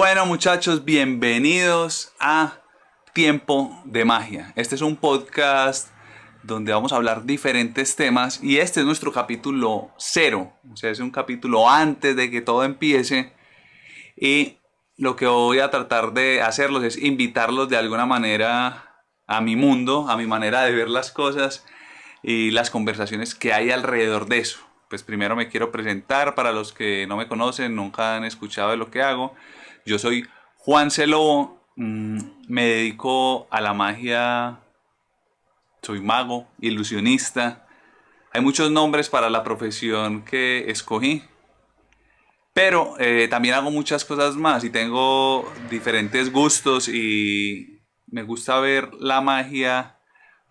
Bueno, muchachos, bienvenidos a Tiempo de Magia. Este es un podcast donde vamos a hablar diferentes temas y este es nuestro capítulo cero. O sea, es un capítulo antes de que todo empiece y lo que voy a tratar de hacerlos es invitarlos de alguna manera a mi mundo, a mi manera de ver las cosas y las conversaciones que hay alrededor de eso. Pues primero me quiero presentar para los que no me conocen, nunca han escuchado de lo que hago. Yo soy Juan C. Lobo, me dedico a la magia, soy mago, ilusionista. Hay muchos nombres para la profesión que escogí, pero también hago muchas cosas más y tengo diferentes gustos y me gusta ver la magia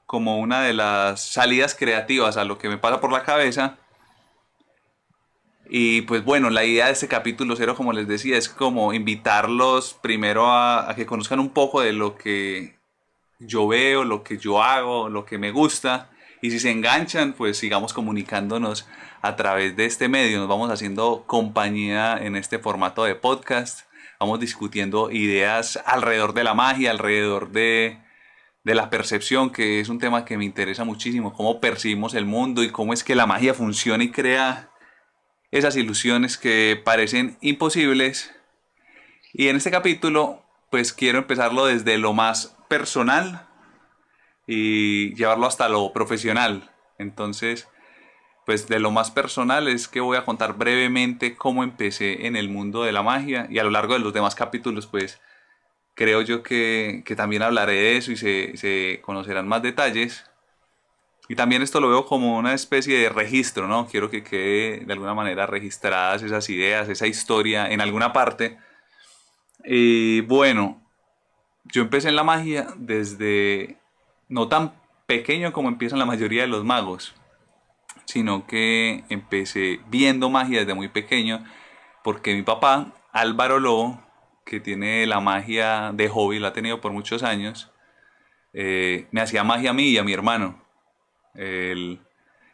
como una de las salidas creativas a lo que me pasa por la cabeza. Y pues bueno, la idea de este capítulo cero, como les decía, es como invitarlos primero a que conozcan un poco de lo que yo veo, lo que yo hago, lo que me gusta. Y si se enganchan, pues sigamos comunicándonos a través de este medio. Nos vamos haciendo compañía en este formato de podcast. Vamos discutiendo ideas alrededor de la magia, alrededor de la percepción, que es un tema que me interesa muchísimo. Cómo percibimos el mundo y cómo es que la magia funciona y crea esas ilusiones que parecen imposibles. Y en este capítulo, pues quiero empezarlo desde lo más personal y llevarlo hasta lo profesional. Entonces, pues de lo más personal es que voy a contar brevemente cómo empecé en el mundo de la magia y a lo largo de los demás capítulos, pues creo yo que también hablaré de eso y se conocerán más detalles. Y también esto lo veo como una especie de registro, ¿no? Quiero que quede de alguna manera registradas esas ideas, esa historia en alguna parte. Y bueno, yo empecé en la magia desde no tan pequeño como empiezan la mayoría de los magos, sino que empecé viendo magia desde muy pequeño porque mi papá, Álvaro Lobo, que tiene la magia de hobby, la ha tenido por muchos años, me hacía magia a mí y a mi hermano. Él,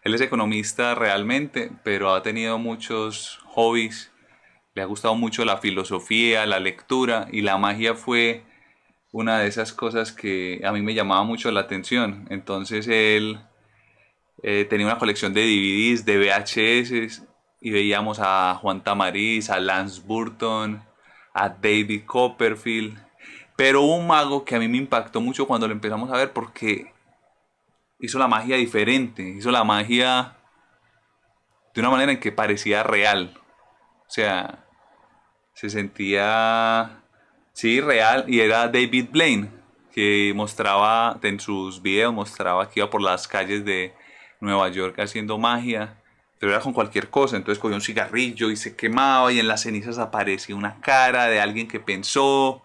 él es economista realmente, pero ha tenido muchos hobbies. Le ha gustado mucho la filosofía, la lectura y la magia fue una de esas cosas que a mí me llamaba mucho la atención. Entonces él tenía una colección de DVDs, de VHS y veíamos a Juan Tamariz, a Lance Burton, a David Copperfield. Pero hubo un mago que a mí me impactó mucho cuando lo empezamos a ver porque hizo la magia diferente, hizo la magia de una manera en que parecía real. O sea, se sentía, sí, real. Y era David Blaine, que mostraba en sus videos, mostraba que iba por las calles de Nueva York haciendo magia. Pero era con cualquier cosa. Entonces cogía un cigarrillo y se quemaba y en las cenizas aparecía una cara de alguien que pensó.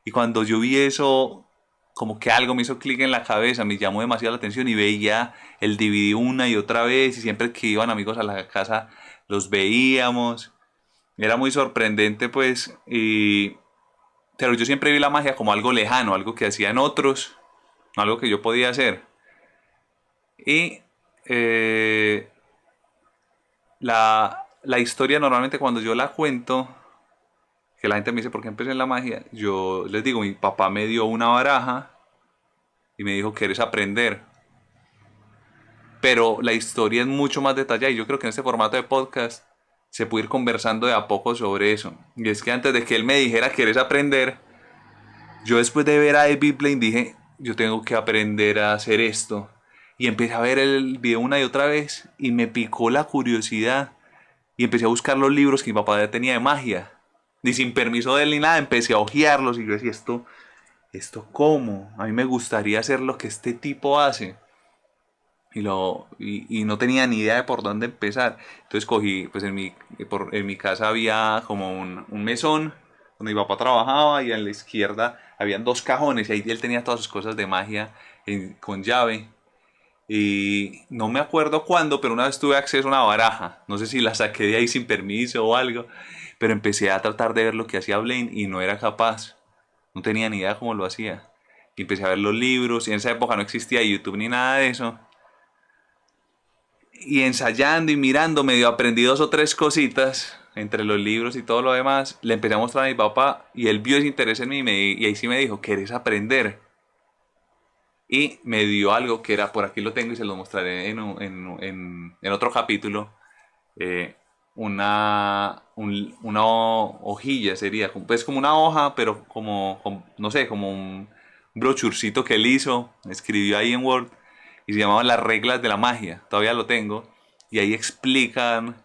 Y cuando yo vi eso, como que algo me hizo clic en la cabeza, me llamó demasiado la atención y veía el DVD una y otra vez y siempre que iban amigos a la casa los veíamos. Era muy sorprendente pues, pero yo siempre vi la magia como algo lejano, algo que hacían otros, no algo que yo podía hacer. Y eh, la historia normalmente cuando yo la cuento, que la gente me dice por qué empecé en la magia, yo les digo, mi papá me dio una baraja y me dijo, ¿quieres aprender? Pero la historia es mucho más detallada y yo creo que en este formato de podcast se puede ir conversando de a poco sobre eso. Y es que antes de que él me dijera, ¿quieres aprender? Yo después de ver a David Blaine dije, yo tengo que aprender a hacer esto. Y empecé a ver el video una y otra vez y me picó la curiosidad. Y empecé a buscar los libros que mi papá ya tenía de magia. Ni sin permiso de él ni nada, empecé a hojearlos y yo decía, ¿esto cómo? A mí me gustaría hacer lo que este tipo hace. Y no tenía ni idea de por dónde empezar. Entonces cogí, pues en mi casa había como un mesón donde mi papá trabajaba y a la izquierda habían dos cajones y ahí él tenía todas sus cosas de magia con llave. Y no me acuerdo cuándo, pero una vez tuve acceso a una baraja. No sé si la saqué de ahí sin permiso o algo, pero empecé a tratar de ver lo que hacía Blaine y no era capaz. No tenía ni idea cómo lo hacía. Y empecé a ver los libros y en esa época no existía YouTube ni nada de eso. Y ensayando y mirando, medio aprendí dos o tres cositas. entre los libros y todo lo demás, le empecé a mostrar a mi papá y él vio ese interés en mí y ahí sí me dijo, ¿quieres aprender? Y me dio algo que era, por aquí lo tengo y se lo mostraré en otro capítulo, eh, una hojilla sería, pues como una hoja, pero no sé, como un brochurcito que él hizo, escribió ahí en Word y se llamaba Las reglas de la magia, todavía lo tengo, y ahí explican,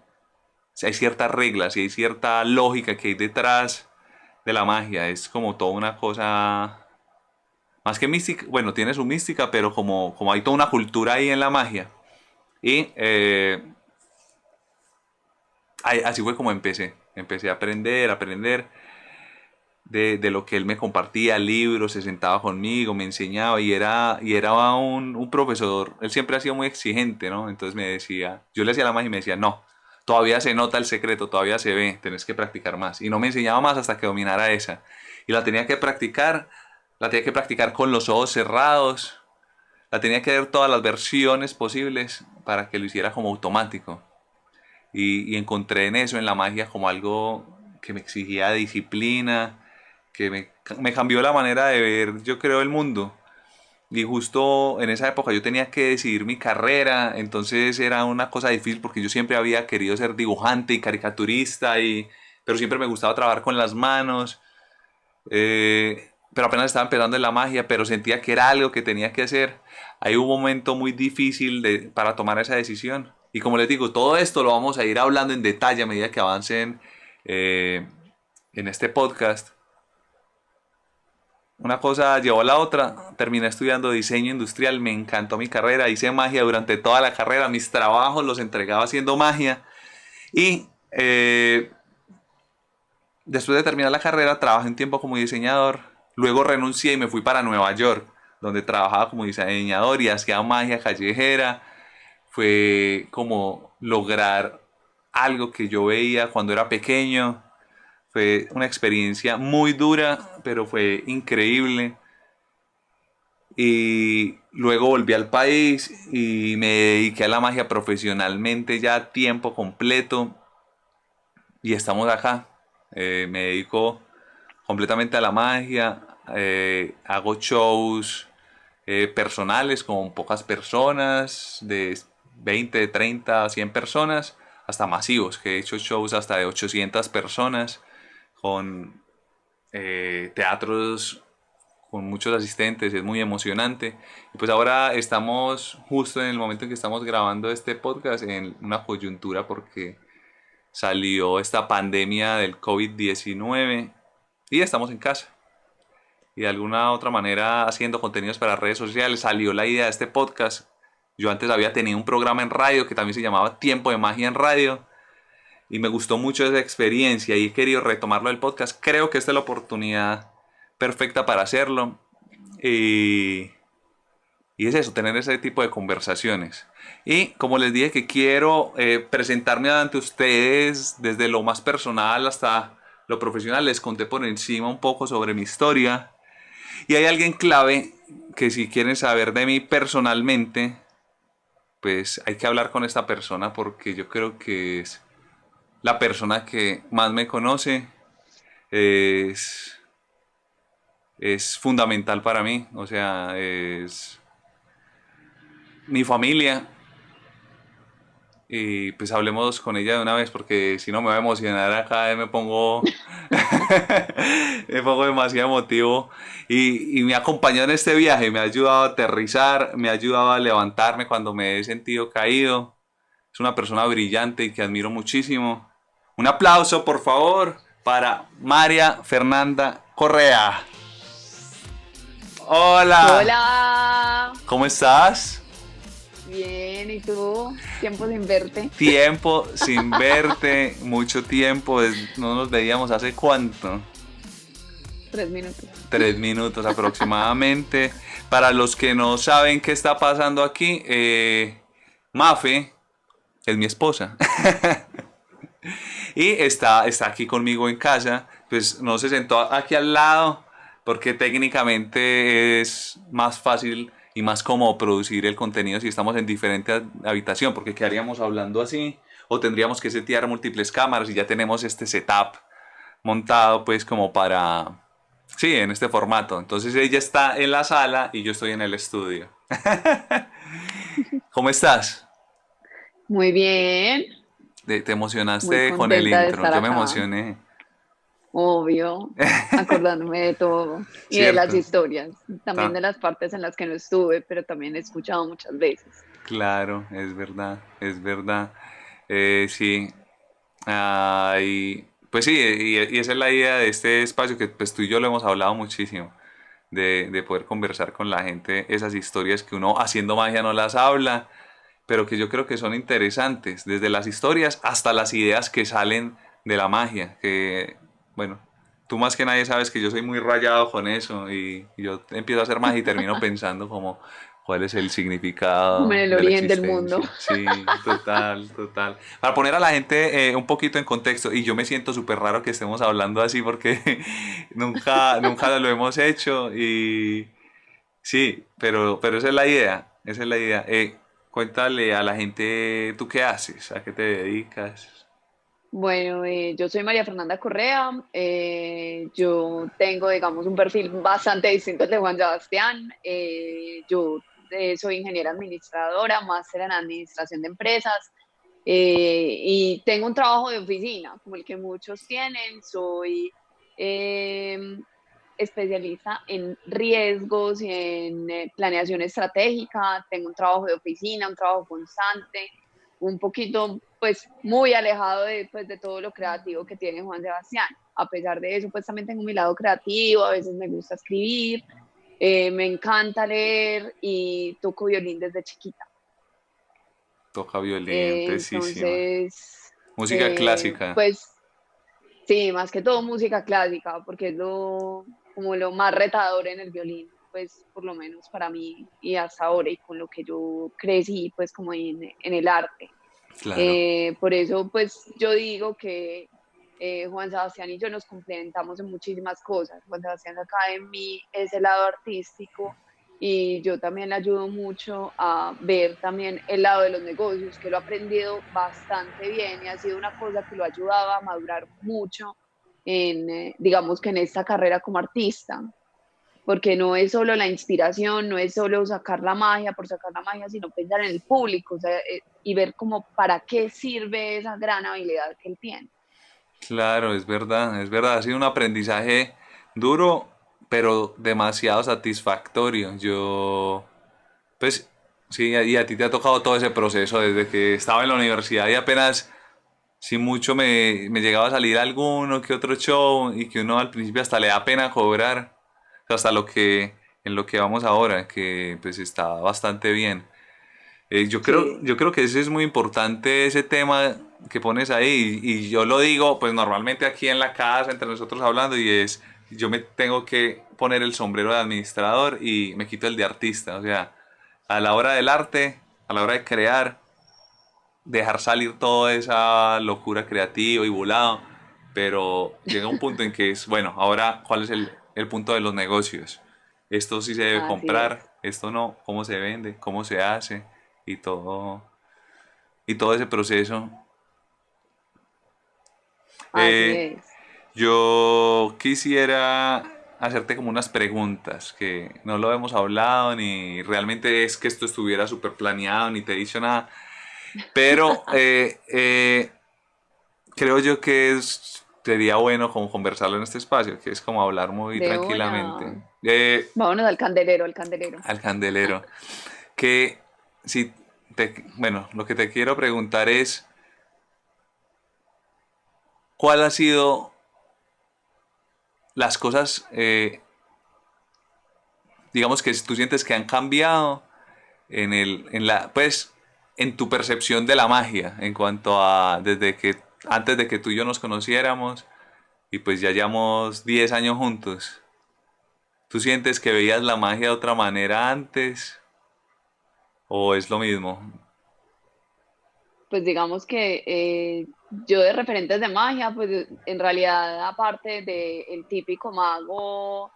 si hay ciertas reglas y hay cierta lógica que hay detrás de la magia, es como toda una cosa, más que mística, bueno, tiene su mística, pero como hay toda una cultura ahí en la magia. Y así fue como empecé a aprender de lo que él me compartía, libros, se sentaba conmigo, me enseñaba y era un profesor, él siempre ha sido muy exigente, ¿no? Entonces me decía, yo le hacía la magia y me decía, no, todavía se nota el secreto, todavía se ve, tenés que practicar más. Y no me enseñaba más hasta que dominara esa. Y la tenía que practicar con los ojos cerrados, la tenía que ver todas las versiones posibles para que lo hiciera como automático. Y encontré en eso, en la magia, como algo que me exigía disciplina, que me cambió la manera de ver, yo creo, el mundo. Y justo en esa época yo tenía que decidir mi carrera, entonces era una cosa difícil porque yo siempre había querido ser dibujante y caricaturista, pero siempre me gustaba trabajar con las manos. Pero apenas estaba empezando en la magia, pero sentía que era algo que tenía que hacer. Ahí hubo un momento muy difícil para tomar esa decisión. Y como les digo, todo esto lo vamos a ir hablando en detalle a medida que avancen eh, en este podcast. Una cosa llevó a la otra, terminé estudiando diseño industrial, me encantó mi carrera, hice magia durante toda la carrera, mis trabajos los entregaba haciendo magia y después de terminar la carrera trabajé un tiempo como diseñador, luego renuncié y me fui para Nueva York, donde trabajaba como diseñador y hacía magia callejera. Fue como lograr algo que yo veía cuando era pequeño. Fue una experiencia muy dura, pero fue increíble. Y luego volví al país y me dediqué a la magia profesionalmente ya a tiempo completo. Y estamos acá. Me dedico completamente a la magia. Hago shows personales con pocas personas, de 20, 30, 100 personas, hasta masivos, que he hecho shows hasta de 800 personas, con teatros con muchos asistentes, es muy emocionante. Y pues ahora estamos justo en el momento en que estamos grabando este podcast en una coyuntura porque salió esta pandemia del COVID-19 y estamos en casa. Y de alguna otra manera haciendo contenidos para redes sociales salió la idea de este podcast. Yo antes había tenido un programa en radio que también se llamaba Tiempo de Magia en Radio y me gustó mucho esa experiencia y he querido retomarlo del podcast. Creo que esta es la oportunidad perfecta para hacerlo y, y es eso, tener ese tipo de conversaciones. Y como les dije que quiero presentarme ante ustedes desde lo más personal hasta lo profesional, les conté por encima un poco sobre mi historia. Y hay alguien clave que si quieren saber de mí personalmente, pues hay que hablar con esta persona porque yo creo que es la persona que más me conoce, es, es fundamental para mí, o sea, es mi familia. Y pues hablemos con ella de una vez porque si no me voy a emocionar acá, me pongo demasiado emotivo y me acompañó en este viaje, me ha ayudado a aterrizar, me ha ayudado a levantarme cuando me he sentido caído. Es una persona brillante y que admiro muchísimo. Un aplauso, por favor, para María Fernanda Correa. Hola, Hola, ¿cómo estás? bien, ¿y tú? Tiempo sin verte. Tiempo sin verte, mucho tiempo, no nos veíamos hace cuánto, 3 minutos. 3 minutos aproximadamente. Para los que no saben qué está pasando aquí, Mafe es mi esposa y está aquí conmigo en casa, pues no se sentó aquí al lado porque técnicamente es más fácil y más cómodo producir el contenido si estamos en diferente habitación, porque quedaríamos hablando así o tendríamos que setear múltiples cámaras y ya tenemos este setup montado pues como para, sí, en este formato. Entonces ella está en la sala y yo estoy en el estudio. ¿Cómo estás? Muy bien, ¿Te muy emocionaste con el contenta de intro? estar Yo me acá, emocioné, obvio, acordándome de todo y de las ¿cierto? historias, también de Ta- las partes en las que no estuve, pero también he escuchado muchas veces. claro, es verdad, es verdad. Sí, pues sí, y esa es la idea de este espacio que pues tú y yo lo hemos hablado muchísimo, de poder conversar con la gente esas historias que uno haciendo magia no las habla, pero que yo creo que son interesantes, desde las historias hasta las ideas que salen de la magia, que bueno, tú más que nadie sabes que yo soy muy rayado con eso y yo empiezo a hacer magia y termino pensando como cuál es el Como en significado el de la origen del mundo. existencia. Sí, total, total. Para poner a la gente un poquito en contexto, y yo me siento súper raro que estemos hablando así porque nunca lo hemos hecho y sí, pero esa es la idea, esa es la idea. Cuéntale a la gente, ¿tú qué haces? ¿A qué te dedicas? Bueno, yo soy María Fernanda Correa, yo tengo, digamos, un perfil bastante distinto al de Juan Sebastián. Yo soy ingeniera administradora, máster en administración de empresas, y tengo un trabajo de oficina, como el que muchos tienen. Soy eh, especialista en riesgos y en planeación estratégica. Tengo un trabajo de oficina, un trabajo constante, un poquito, pues, muy alejado de, pues, de todo lo creativo que tiene Juan Sebastián. A pesar de eso, pues también tengo mi lado creativo, a veces me gusta escribir, me encanta leer y toco violín desde chiquita. Toca violín, tesísima. Entonces, Música clásica. pues sí, más que todo música clásica, porque es lo, como lo más retador en el violín, pues por lo menos para mí y hasta ahora y con lo que yo crecí, pues como en el arte. Claro. Por eso, pues yo digo que Juan Sebastián y yo nos complementamos en muchísimas cosas. Juan Sebastián acá en mí es el lado artístico y yo también le ayudo mucho a ver también el lado de los negocios, que lo ha aprendido bastante bien y ha sido una cosa que lo ha ayudado a madurar mucho en, digamos que en esta carrera como artista, porque no es solo la inspiración, no es solo sacar la magia por sacar la magia, sino pensar en el público, o sea, y ver como para qué sirve esa gran habilidad que él tiene. Claro, es verdad, es verdad. Ha sido un aprendizaje duro, pero demasiado satisfactorio. Pues, sí, y a ti te ha tocado todo ese proceso desde que estaba en la universidad y apenas, si mucho, me llegaba a salir alguno que otro show y que uno al principio hasta le da pena cobrar, o sea, hasta en lo que vamos ahora, que pues está bastante bien. Sí, Yo creo que ese es muy importante, ese tema que pones ahí. Y yo lo digo, pues normalmente aquí en la casa, entre nosotros hablando, y es, yo me tengo que poner el sombrero de administrador y me quito el de artista. O sea, a la hora del arte, a la hora de crear, dejar salir toda esa locura creativa y volado. Pero llega un punto en que es, bueno, ahora, ¿cuál es el punto de los negocios? Esto sí se debe así es, comprar, esto no, cómo se vende, cómo se hace y y todo ese proceso. así Eh, es. yo quisiera hacerte como unas preguntas que no lo hemos hablado ni realmente es que esto estuviera súper planeado ni te he dicho nada, pero creo yo que sería bueno como conversarlo en este espacio, que es como hablar muy De tranquilamente. una. Vámonos al candelero, al candelero. Al candelero. Que si bueno, lo que te quiero preguntar es, ¿cuál ha sido las cosas, digamos que tú sientes que han cambiado pues, en tu percepción de la magia, en cuanto a antes de que tú y yo nos conociéramos, y pues ya llevamos 10 años juntos? ¿Tú sientes que veías la magia de otra manera antes o es lo mismo? Pues digamos que yo de referentes de magia, pues en realidad aparte del típico mago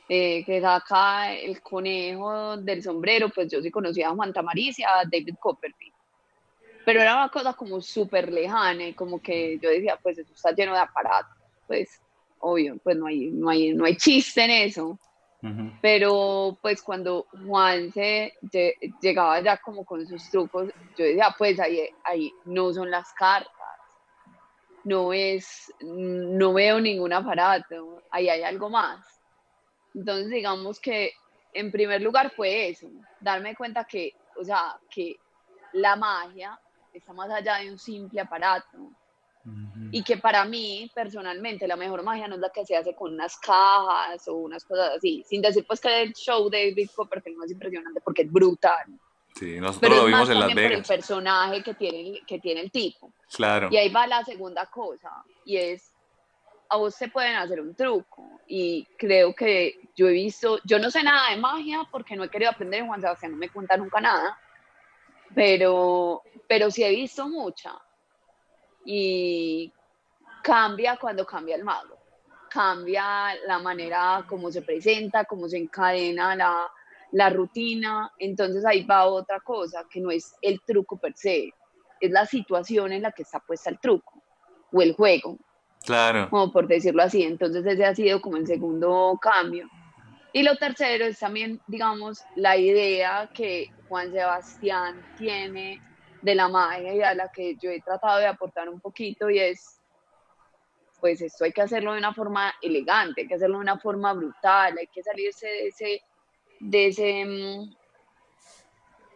que saca el conejo del sombrero, pues yo sí conocía a Juan Tamariz y a David Copperfield. pero era una cosa como súper lejana y como que yo decía, pues eso está lleno de aparatos, pues obvio, pues no hay chiste en eso. Ujú. Pero pues cuando Juan llegaba ya como con sus trucos, yo decía, pues ahí no son las cartas, no veo ningún aparato, ahí hay algo más. Entonces digamos que en primer lugar fue eso, darme cuenta que, o sea, que la magia está más allá de un simple aparato y que para mí, personalmente, la mejor magia no es la que se hace con unas cajas o unas cosas así, sin decir pues que el show de David Copperfield no es impresionante porque es brutal, Sí, nosotros pero lo es vimos más en Las también por el Vegas. personaje que tiene el tipo. Claro. Y ahí va la segunda cosa, y es, a vos te pueden hacer un truco, y creo que yo he visto, yo no sé nada de magia porque no he querido aprender, Juan Sebastián no me cuenta nunca nada, pero sí he visto mucha, y cambia cuando cambia el mago, cambia la manera como se presenta, cómo se encadena la rutina, entonces ahí va otra cosa, que no es el truco per se, es la situación en la que está puesta el truco o el juego, Claro. como por decirlo así, entonces ese ha sido como el segundo cambio. Y lo tercero es también, digamos, la idea que Juan Sebastián tiene de la magia y a la que yo he tratado de aportar un poquito y es pues esto hay que hacerlo de una forma elegante, hay que hacerlo de una forma brutal, hay que salirse de ese,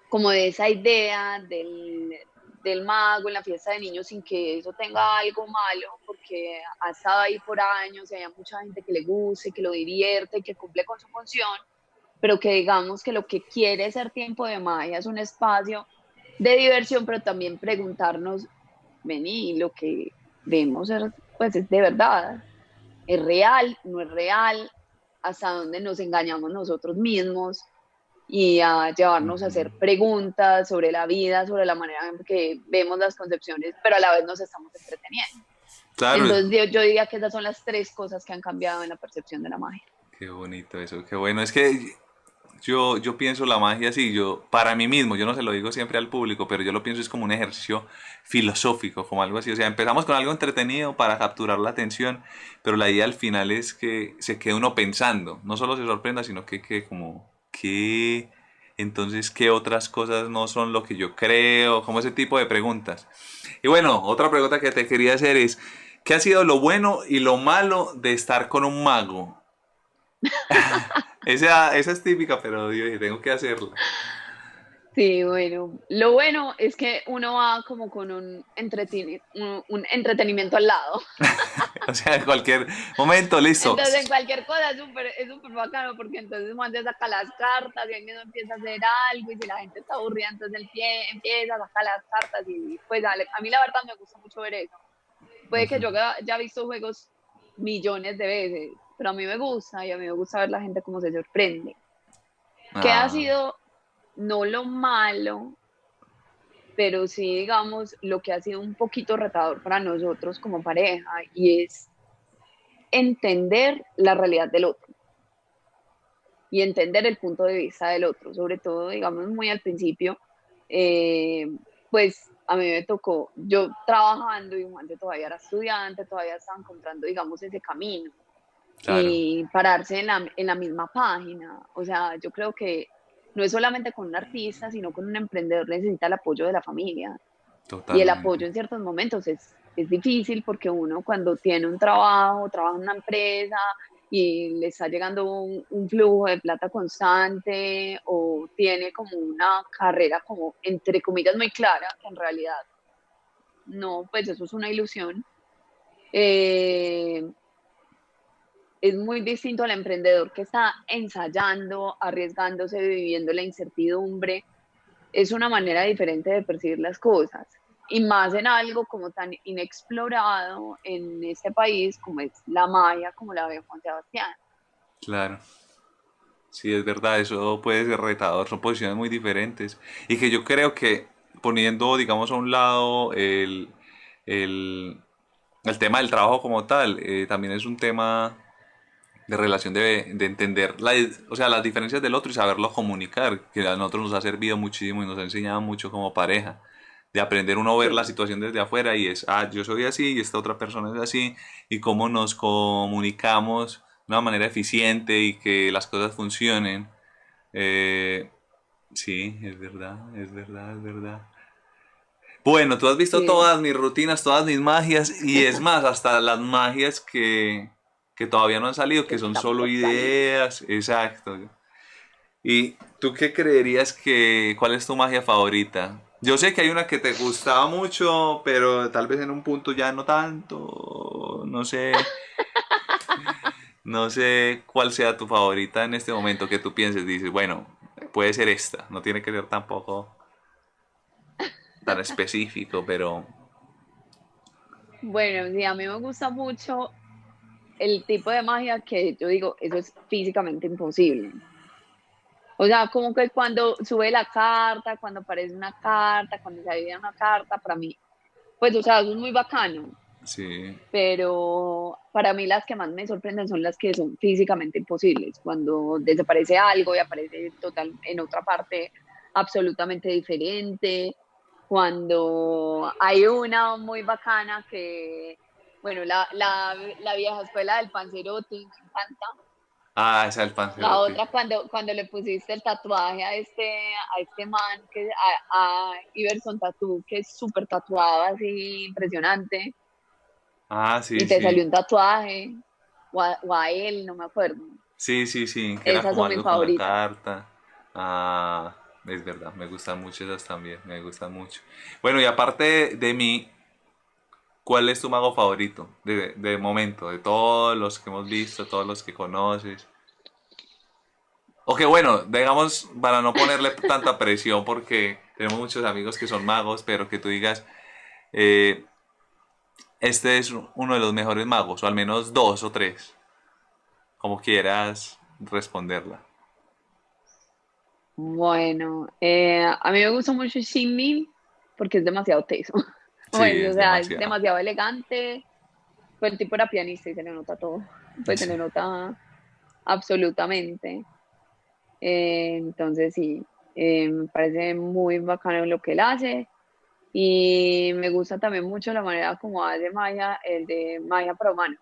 como de esa idea del mago en la fiesta de niños sin que eso tenga algo malo, porque ha estado ahí por años y hay mucha gente que le guste, que lo divierte, que cumple con su función, pero que digamos que lo que quiere ser tiempo de magia es un espacio de diversión, pero también preguntarnos, vení, lo que vemos pues es de verdad, es real, no es real, hasta dónde nos engañamos nosotros mismos y a llevarnos a hacer preguntas sobre la vida, sobre la manera en que vemos las concepciones, pero a la vez nos estamos entreteniendo. Claro, Entonces yo diría que esas son las tres cosas que han cambiado en la percepción de la magia. qué bonito eso, qué bueno. Es que yo pienso la magia así, yo, para mí mismo, yo no se lo digo siempre al público, pero yo lo pienso es como un ejercicio filosófico, como algo así. O sea, empezamos con algo entretenido para capturar la atención, pero la idea al final es que se quede uno pensando, no solo se sorprenda, sino que como, ¿qué? Entonces, ¿qué otras cosas no son lo que yo creo? Como ese tipo de preguntas. Y bueno, otra pregunta que te quería hacer es, ¿qué ha sido lo bueno y lo malo de estar con un mago? Esa es típica, pero yo dije, tengo que hacerla. Sí, bueno, lo bueno es que uno va como con un entretenimiento al lado. O sea, en cualquier momento, listo. Entonces, en cualquier cosa es súper bacano porque entonces Juan se saca las cartas y él mismo empieza a hacer algo y si la gente está aburrida, entonces él empieza a sacar las cartas y pues a mí la verdad me gusta mucho ver eso. Puede que yo ya he visto juegos millones de veces, pero a mí me gusta y a mí me gusta ver la gente cómo se sorprende. ¿Qué ha Ah, sido no lo malo, pero sí, digamos, lo que ha sido un poquito retador para nosotros como pareja y es entender la realidad del otro y entender el punto de vista del otro, sobre todo, digamos, muy al principio, eh, pues a mí me tocó, yo trabajando y Juan todavía era estudiante, todavía estaba encontrando, digamos, ese camino claro, y pararse en la misma página. O sea, yo creo que no es solamente con un artista, sino con un emprendedor necesita el apoyo de la familia. Y el totalmente. apoyo en ciertos momentos es difícil porque uno cuando tiene un trabajo, trabaja en una empresa y le está llegando un flujo de plata constante o tiene como una carrera como entre comillas muy clara, que en realidad no, pues eso es una ilusión. Eh, es muy distinto al emprendedor que está ensayando, arriesgándose, viviendo la incertidumbre. Es una manera diferente de percibir las cosas. Y más en algo como tan inexplorado en este país como es la Maya, como la ve Juan Sebastián. Claro. Sí, es verdad, eso puede ser retador, son posiciones muy diferentes. Y que yo creo que poniendo, digamos, a un lado el, el tema del trabajo como tal, también es un tema de relación de entender o sea, las diferencias del otro y saberlo comunicar, que a nosotros nos ha servido muchísimo y nos ha enseñado mucho como pareja. de aprender uno a ver la sí, situación desde afuera y es, ah, yo soy así y esta otra persona es así, y cómo nos comunicamos de una manera eficiente y que las cosas funcionen. Eh, sí, es verdad, es verdad, es verdad. Bueno, tú has visto sí. todas mis rutinas, todas mis magias, y es más, hasta las magias que todavía no han salido, Que que son están solo por salir. ideas, exacto. ¿Y tú qué creerías que, cuál es tu magia favorita? Yo sé que hay una que te gustaba mucho, pero tal vez en un punto ya no tanto, no sé, no sé cuál sea tu favorita en este momento que tú pienses, dices, bueno, puede ser esta, no tiene que ser tampoco tan específico, pero Bueno, sí, a mí me gusta mucho el tipo de magia que yo digo, eso es físicamente imposible. O sea, como que cuando sube la carta, cuando aparece una carta, cuando se adivina una carta, para mí, pues, o sea, eso es muy bacano, sí. pero para mí las que más me sorprenden son las que son físicamente imposibles, cuando desaparece algo y aparece total en otra parte absolutamente diferente, cuando hay una muy bacana que, bueno, la vieja escuela del Panzerotti, me encanta. Ah, esa es el La Panzerotti. otra, cuando le pusiste el tatuaje a este man, a Iverson Tatú, que es súper tatuado, así impresionante, Ah, sí, y te sí. salió un tatuaje, o a él, no me acuerdo. Sí, sí, sí, que era Esas como son mis algo con la favoritas. carta. Ah, es verdad, me gustan mucho esas también, me gustan mucho. Bueno, y aparte de mí, ¿cuál es tu mago favorito? De momento, de todos los que hemos visto, todos los que conoces. O que bueno, digamos, para no ponerle tanta presión, porque tenemos muchos amigos que son magos, pero que tú digas, eh, este es uno de los mejores magos, o al menos dos o tres, como quieras responderla. Bueno, a mí me gusta mucho Shinmin porque es demasiado teso. Sí, Pues, o es sea, es demasiado. demasiado elegante. Pues el tipo era pianista y se le nota todo. Pues se Sí. le nota absolutamente. Entonces sí, me parece muy bacano lo que él hace. Y me gusta también mucho la manera como hace Maya, el de Maya para humanos,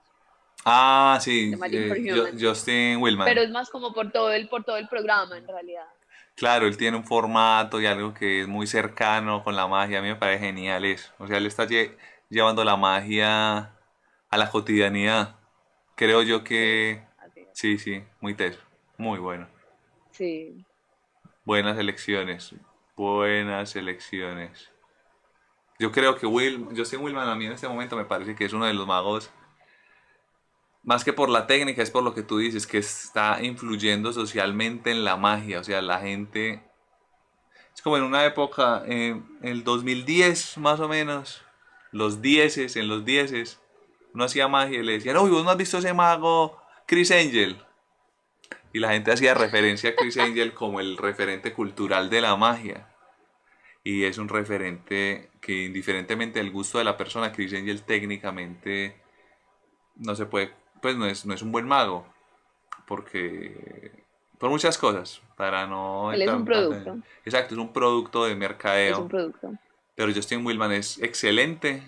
Ah, de sí, Magic for Humans. Justin Pero Willman. es más como por todo el programa en realidad. Claro, él tiene un formato y algo que es muy cercano con la magia. A mí me parece genial eso. O sea, él está llevando la magia a la cotidianidad. Creo yo Sí, que así es. sí, sí, muy teso. Muy bueno. Sí, Buenas elecciones. Buenas elecciones. Yo creo que Justin Willman a mí en este momento me parece que es uno de los magos, más que por la técnica, es por lo que tú dices, que está influyendo socialmente en la magia. O sea, la gente. Es como en una época, en el 2010 más o menos, en los dieces, uno hacía magia y le decían, uy, ¿vos no has visto ese mago Chris Angel? Y la gente hacía referencia a Chris Angel como el referente cultural de la magia. Y es un referente que indiferentemente del gusto de la persona, Chris Angel técnicamente no se puede, pues no es un buen mago, porque por muchas cosas, para no él es un entrar tanto en. producto, Exacto, es un producto de es un mercadeo. producto. Pero Justin Willman es excelente,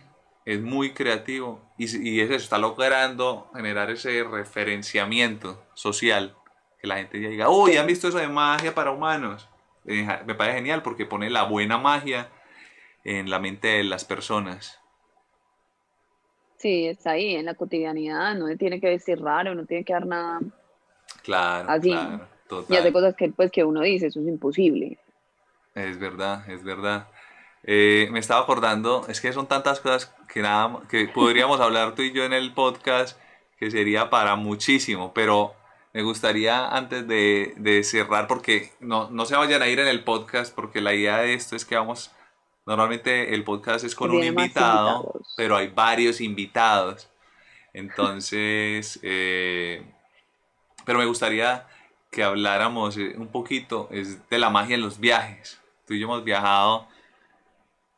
es muy creativo y es eso, está logrando generar ese referenciamiento social. Que la gente ya diga, uy, ¿han Sí, visto eso de magia para humanos? Me parece genial porque pone la buena magia en la mente de las personas. sí, está ahí en la cotidianidad, no se tiene que vestir raro, no tiene que dar nada Claro, así. claro, Y hace total. cosas que uno dice, eso es imposible. Es verdad, es verdad. Me estaba acordando, es que son tantas cosas que nada, que podríamos hablar tú y yo en el podcast, que sería para muchísimo, pero me gustaría antes de cerrar, porque no se vayan a ir en el podcast, porque la idea de esto es que normalmente el podcast es Que con un tiene más invitado, invitados. pero hay varios invitados. Entonces, pero me gustaría que habláramos un poquito de la magia en los viajes. Tú y yo hemos viajado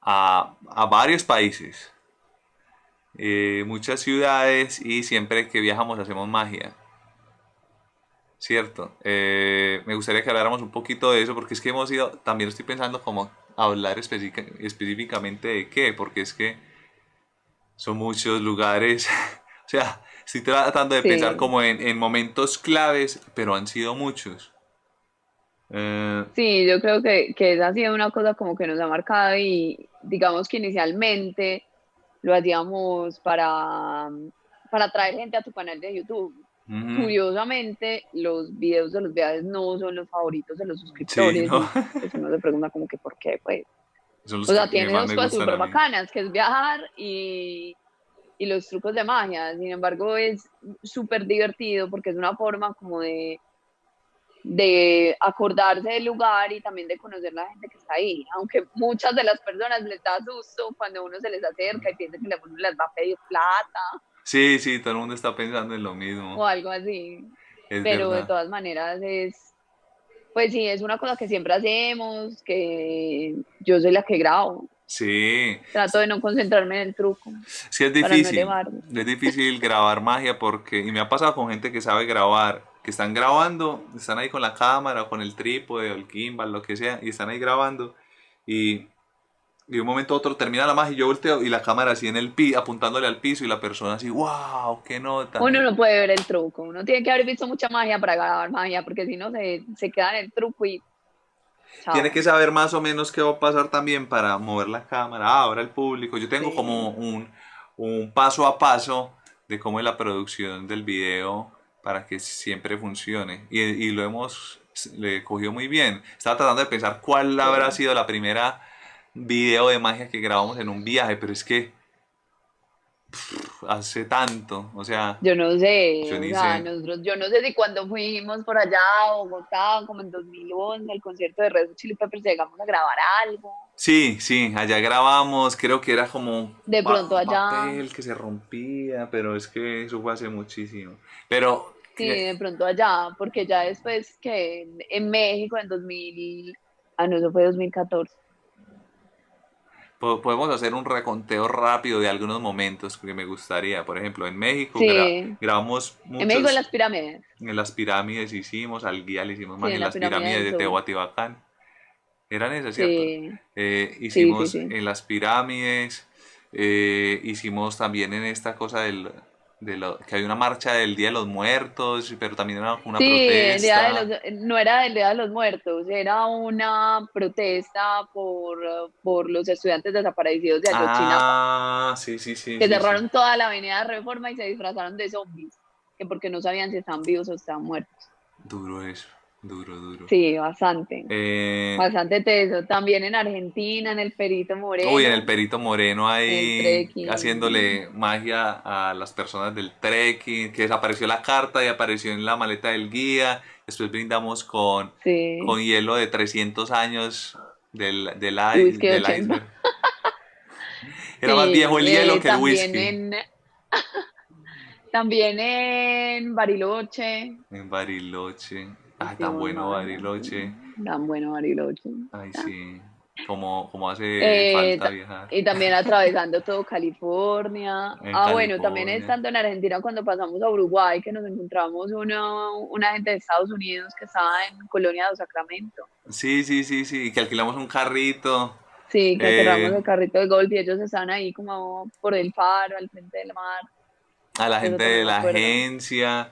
a varios países, muchas ciudades y siempre que viajamos hacemos magia, ¿cierto? Me gustaría que habláramos un poquito de eso porque es que hemos ido, también estoy pensando como hablar específicamente de qué, porque es que son muchos lugares. O sea, estoy tratando de pensar Sí, como en momentos claves, pero han sido muchos. Eh, sí, yo creo que esa ha sido una cosa como que nos ha marcado y digamos que inicialmente lo hacíamos para traer gente a tu canal de YouTube. ujú, Curiosamente, los videos de los viajes no son los favoritos de los sí, suscriptores no, y pues uno se pregunta como que por qué, pues. son los O sea, que tiene más dos me cosas gustan súper a mí. bacanas, que es viajar y los trucos de magia. Sin embargo, es súper divertido porque es una forma como de acordarse del lugar y también de conocer la gente que está ahí. Aunque muchas de las personas les da susto cuando uno se les acerca y piensa que uno les va a pedir plata Sí, sí, todo el mundo está pensando en lo o mismo, algo así. es Pero de verdad. todas maneras pues sí, es una cosa que siempre hacemos, que yo soy la que grabo. Sí, Trato de no concentrarme en el truco sí para no elevarme. es difícil grabar magia porque, y me ha pasado con gente que sabe grabar, que están grabando, están ahí con la cámara o con el trípode o el gimbal, lo que sea, y están ahí grabando y, y de un momento a otro termina la magia y yo volteo y la cámara así en el apuntándole al piso y la persona así, wow, qué nota. Uno no puede ver el truco, uno tiene que haber visto mucha magia para grabar magia, porque si no se queda en el truco y Tiene chao. que saber más o menos qué va a pasar también para mover la cámara, ahora el público. Yo tengo como Sí. un paso a paso de cómo es la producción del video para que siempre funcione. Y lo le cogió muy bien. Estaba tratando de pensar cuál habrá Sí. sido la primera video de magia que grabamos en un viaje, pero es que hace tanto, o sea, Yo no yo sé, o ni sea, sé. nosotros, yo no sé si cuando fuimos por allá a Bogotá, como en 2011, al concierto de Red Hot Chili Peppers, llegamos a grabar algo, Sí, sí, allá grabamos, creo que era como de pronto un allá, papel que se rompía, pero es que eso fue hace muchísimo. Pero sí, de pronto allá, porque ya después que en México en 2000, ah, no, eso fue 2014. podemos hacer un reconteo rápido de algunos momentos que me gustaría. Por ejemplo, en México Sí, grabamos en México en muchos, las pirámides, en las pirámides hicimos, al guía le hicimos sí, magia en en la las pirámide pirámides del de Sol, Teotihuacán. Eran esas, ¿cierto? sí, sí, sí, Hicimos sí. en las pirámides, hicimos también en esta cosa que hay una marcha del Día de los Muertos, pero también era una Sí, el día de protesta. no era el Día de los Muertos, era una protesta por los estudiantes desaparecidos de Ayotzinapa, Ah, sí, sí, sí, que sí, sí. cerraron toda la avenida Reforma y se disfrazaron de zombies, que porque no sabían si estaban vivos o estaban muertos. Duro eso, duro, duro. Sí, bastante, Eh, bastante teso. También en Argentina, en el Perito Uy, en el Moreno, Perito Moreno el ahí trekking. haciéndole magia a las personas del trekking, que desapareció la carta y apareció en la maleta del guía. Después brindamos con Sí, hielo de 300 años y whisky de del 80. iceberg. Era más Sí, viejo el hielo que el también whisky. también en Bariloche. En Bariloche. Ay, tan Hicimos bueno magia, Bariloche. sí. Tan bueno Bariloche. Ay, Ah. sí. Como hace Eh, falta ta- viajar. y también atravesando todo California. En Ah, bueno, también California. estando en Argentina cuando pasamos a Uruguay, que nos encontramos una gente de Estados Unidos que estaba en Colonia de Sacramento. Sí, sí, sí, sí. Que alquilamos un carrito. Sí, que agarramos Eh, el carrito de golf y ellos estaban ahí como por el faro, al frente del mar. a la Eso gente también de me la acuerdo agencia.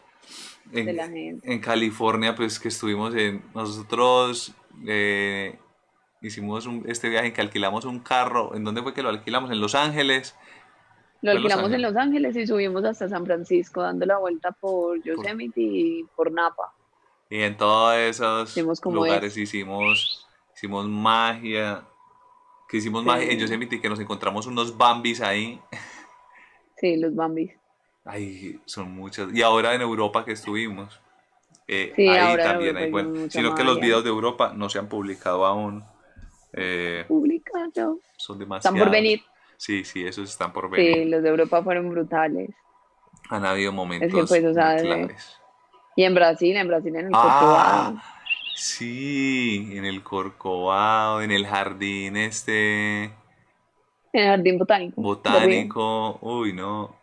de En, la gente. en California, pues que estuvimos nosotros hicimos este viaje en que alquilamos un carro. ¿En dónde fue que lo alquilamos? En Los Ángeles. Lo ¿Fue en Los alquilamos en Ángeles? Los Ángeles y subimos hasta San Francisco, dando la vuelta por Por- Yosemite y por Napa. y en todos esos Hicimos como lugares eso. hicimos magia. Que hicimos magia en Sí, Yosemite, que nos encontramos unos Bambis ahí. sí, los Bambis. Ay, son muchas. Y ahora en Europa que estuvimos. Sí, Ahí ahora en también hay Europa bueno. hicimos mucha Sino que los magia. videos de Europa no se han publicado aún. eh, Publicado. Son Están por demasiados. venir. Sí, sí, esos están por Sí, venir. los de Europa fueron brutales. Han habido Es que momentos pues, o muy sea, claves. y en Brasil en el Ah, Corcovado, sí, en el Corcovado, en el jardín en el Jardín Botánico de Río. botánico. Uy, no,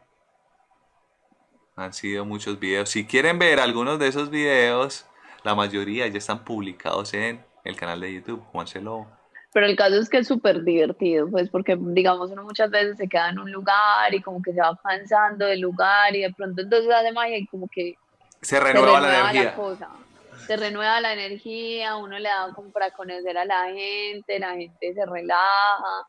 han sido muchos videos. Si quieren ver algunos de esos videos, la mayoría ya están publicados en el canal de YouTube, Juan C. Lobo. Pero el caso es que es súper divertido, pues porque digamos uno muchas veces se queda en un lugar y como que se va cansando del lugar y de pronto entonces hace magia y como que Se se renueva la renueva la energía. cosa, se renueva la energía, uno le da como para conocer a la gente se relaja.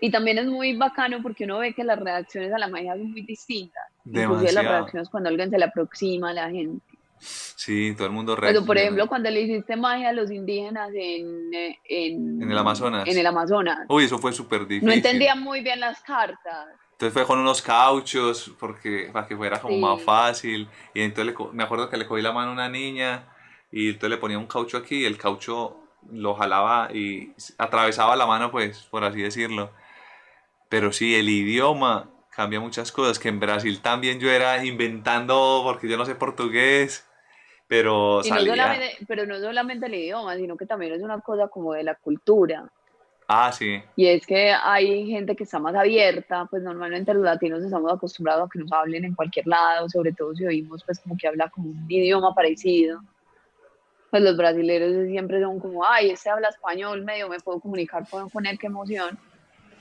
Y también es muy bacano porque uno ve que las reacciones a la magia son muy distintas, inclusive las Demasiado. reacciones cuando alguien se le aproxima a la gente. Sí, todo el mundo Pues, o por ejemplo, reacciona. cuando le hiciste magia a los indígenas En el en el Amazonas. Amazonas, Uy, eso fue súper no difícil. entendían muy bien las cartas. Entonces fue con unos cauchos, porque para que fuera como más Sí, fácil. Y entonces me acuerdo que le cogí la mano a una niña y entonces le ponía un caucho aquí y el caucho lo jalaba y atravesaba la mano, pues, por así decirlo. Pero sí, el idioma cambia muchas cosas, que en Brasil también yo era inventando, porque yo no sé portugués, pero y no salía. solamente, pero no solamente el idioma, sino que también es una cosa como de la cultura. Ah, sí, Y es que hay gente que está más abierta, pues normalmente los latinos estamos acostumbrados a que nos hablen en cualquier lado, sobre todo si oímos pues como que habla como un idioma parecido. Pues los brasileños siempre son como, ay, este habla español, medio me puedo comunicar con él, qué emoción.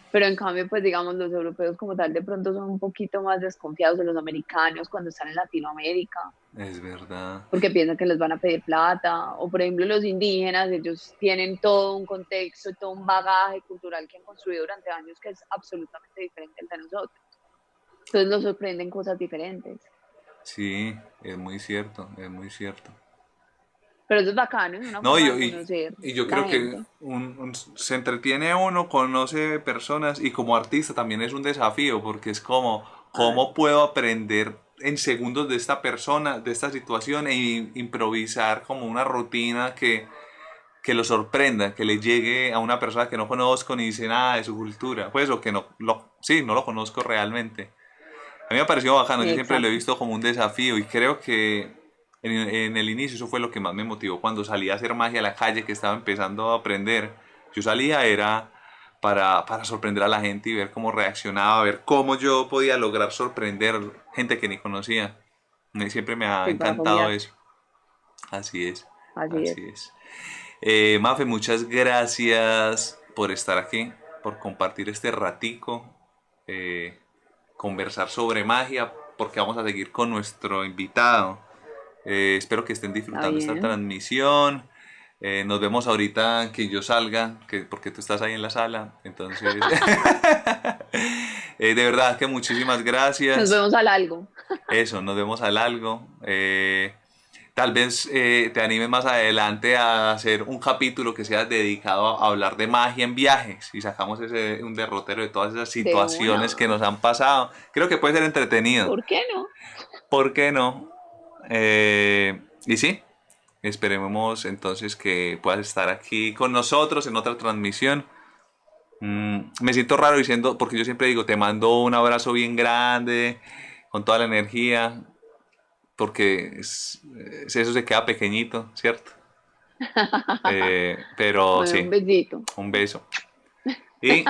Pero en cambio, pues digamos, los europeos como tal de pronto son un poquito más desconfiados de los americanos cuando están en Latinoamérica, es verdad. porque piensan que les van a pedir plata. O por ejemplo, los indígenas, ellos tienen todo un contexto, todo un bagaje cultural que han construido durante años que es absolutamente diferente al de nosotros. Entonces nos sorprenden cosas diferentes. Sí, es muy cierto, es muy cierto. Pero eso es bacano, es una No, forma de conocer y yo la creo que gente. se entretiene uno, conoce personas y como artista también es un desafío porque es como, Ah, ¿cómo puedo aprender en segundos de esta persona, de esta situación e improvisar como una rutina que lo sorprenda, que le llegue a una persona que no conozco ni dice nada de su cultura, pues o que sí, no lo conozco realmente. A mí me ha parecido bacano, yo siempre lo he exacto. visto como un desafío y creo que en el inicio eso fue lo que más me motivó cuando salí a hacer magia a la calle, que estaba empezando a aprender. Yo salía era para sorprender a la gente y ver cómo reaccionaba, ver cómo yo podía lograr sorprender gente que ni conocía. Siempre me ha Sí, para encantado rumbear. eso. Así es, Así es. así es. Mafe, muchas gracias por estar aquí, por compartir este ratico, eh, conversar sobre magia, porque vamos a seguir con nuestro invitado. Espero que estén Está disfrutando esta bien. transmisión. Nos vemos ahorita que yo salga, porque tú estás ahí en la sala. Entonces, de verdad que muchísimas Nos gracias. vemos al algo. Eso, nos vemos al algo. Tal vez te animes más adelante a hacer un capítulo que sea dedicado a hablar de magia en viajes y sacamos un derrotero de todas esas De situaciones que una. nos han pasado. Creo que puede ser entretenido. ¿Por qué no? ¿Por qué no? Y sí, esperemos entonces que puedas estar aquí con nosotros en otra transmisión. Me siento raro diciendo, porque yo siempre digo, te mando un abrazo bien grande, con toda la energía, porque eso se queda pequeñito, ¿cierto? Pero Bueno, sí, un besito. un beso. Y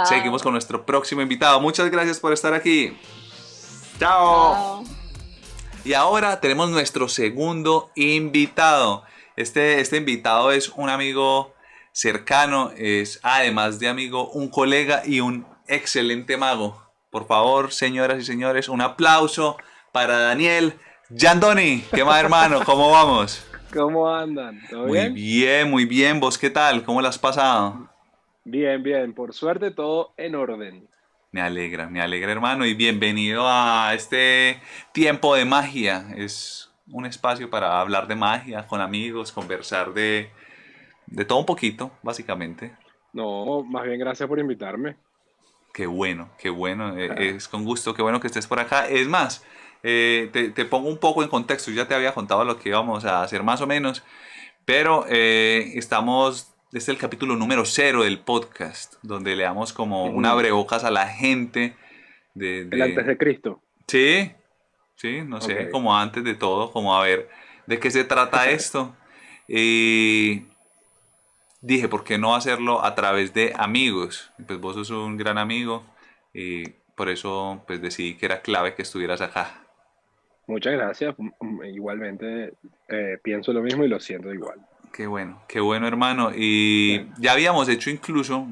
seguimos Chao. con nuestro próximo invitado. Muchas gracias por estar aquí. Chao. Chao. Y ahora tenemos nuestro segundo invitado. Este invitado es un amigo cercano, es además de amigo un colega y un excelente mago. Por favor, señoras y señores, un aplauso para Daniel Giandoni. ¿Qué más, hermano? ¿Cómo vamos? ¿Cómo andan? ¿Todo bien? Muy bien. ¿Vos qué tal? ¿Cómo la has pasado? Bien, bien. Por suerte todo en orden. Me alegra hermano y bienvenido a este tiempo de magia. Es un espacio para hablar de magia con amigos, conversar de todo un poquito, básicamente. No, más bien gracias por invitarme. Qué bueno, es con gusto, qué bueno que estés por acá. Es más, te pongo un poco en contexto, yo ya te había contado lo que íbamos a hacer más o menos, pero este es el capítulo número 0 del podcast, donde le damos como un Ujú. abrebocas a la gente de, El antes de, de Cristo. Sí, sí, no sé, Ok. como antes de todo, como a ver de qué se trata esto. Y dije, ¿por qué no hacerlo a través de amigos? Y pues vos sos un gran amigo y por eso pues decidí que era clave que estuvieras acá. Muchas gracias. Igualmente pienso lo mismo y lo siento igual. qué bueno hermano. Y ya habíamos hecho incluso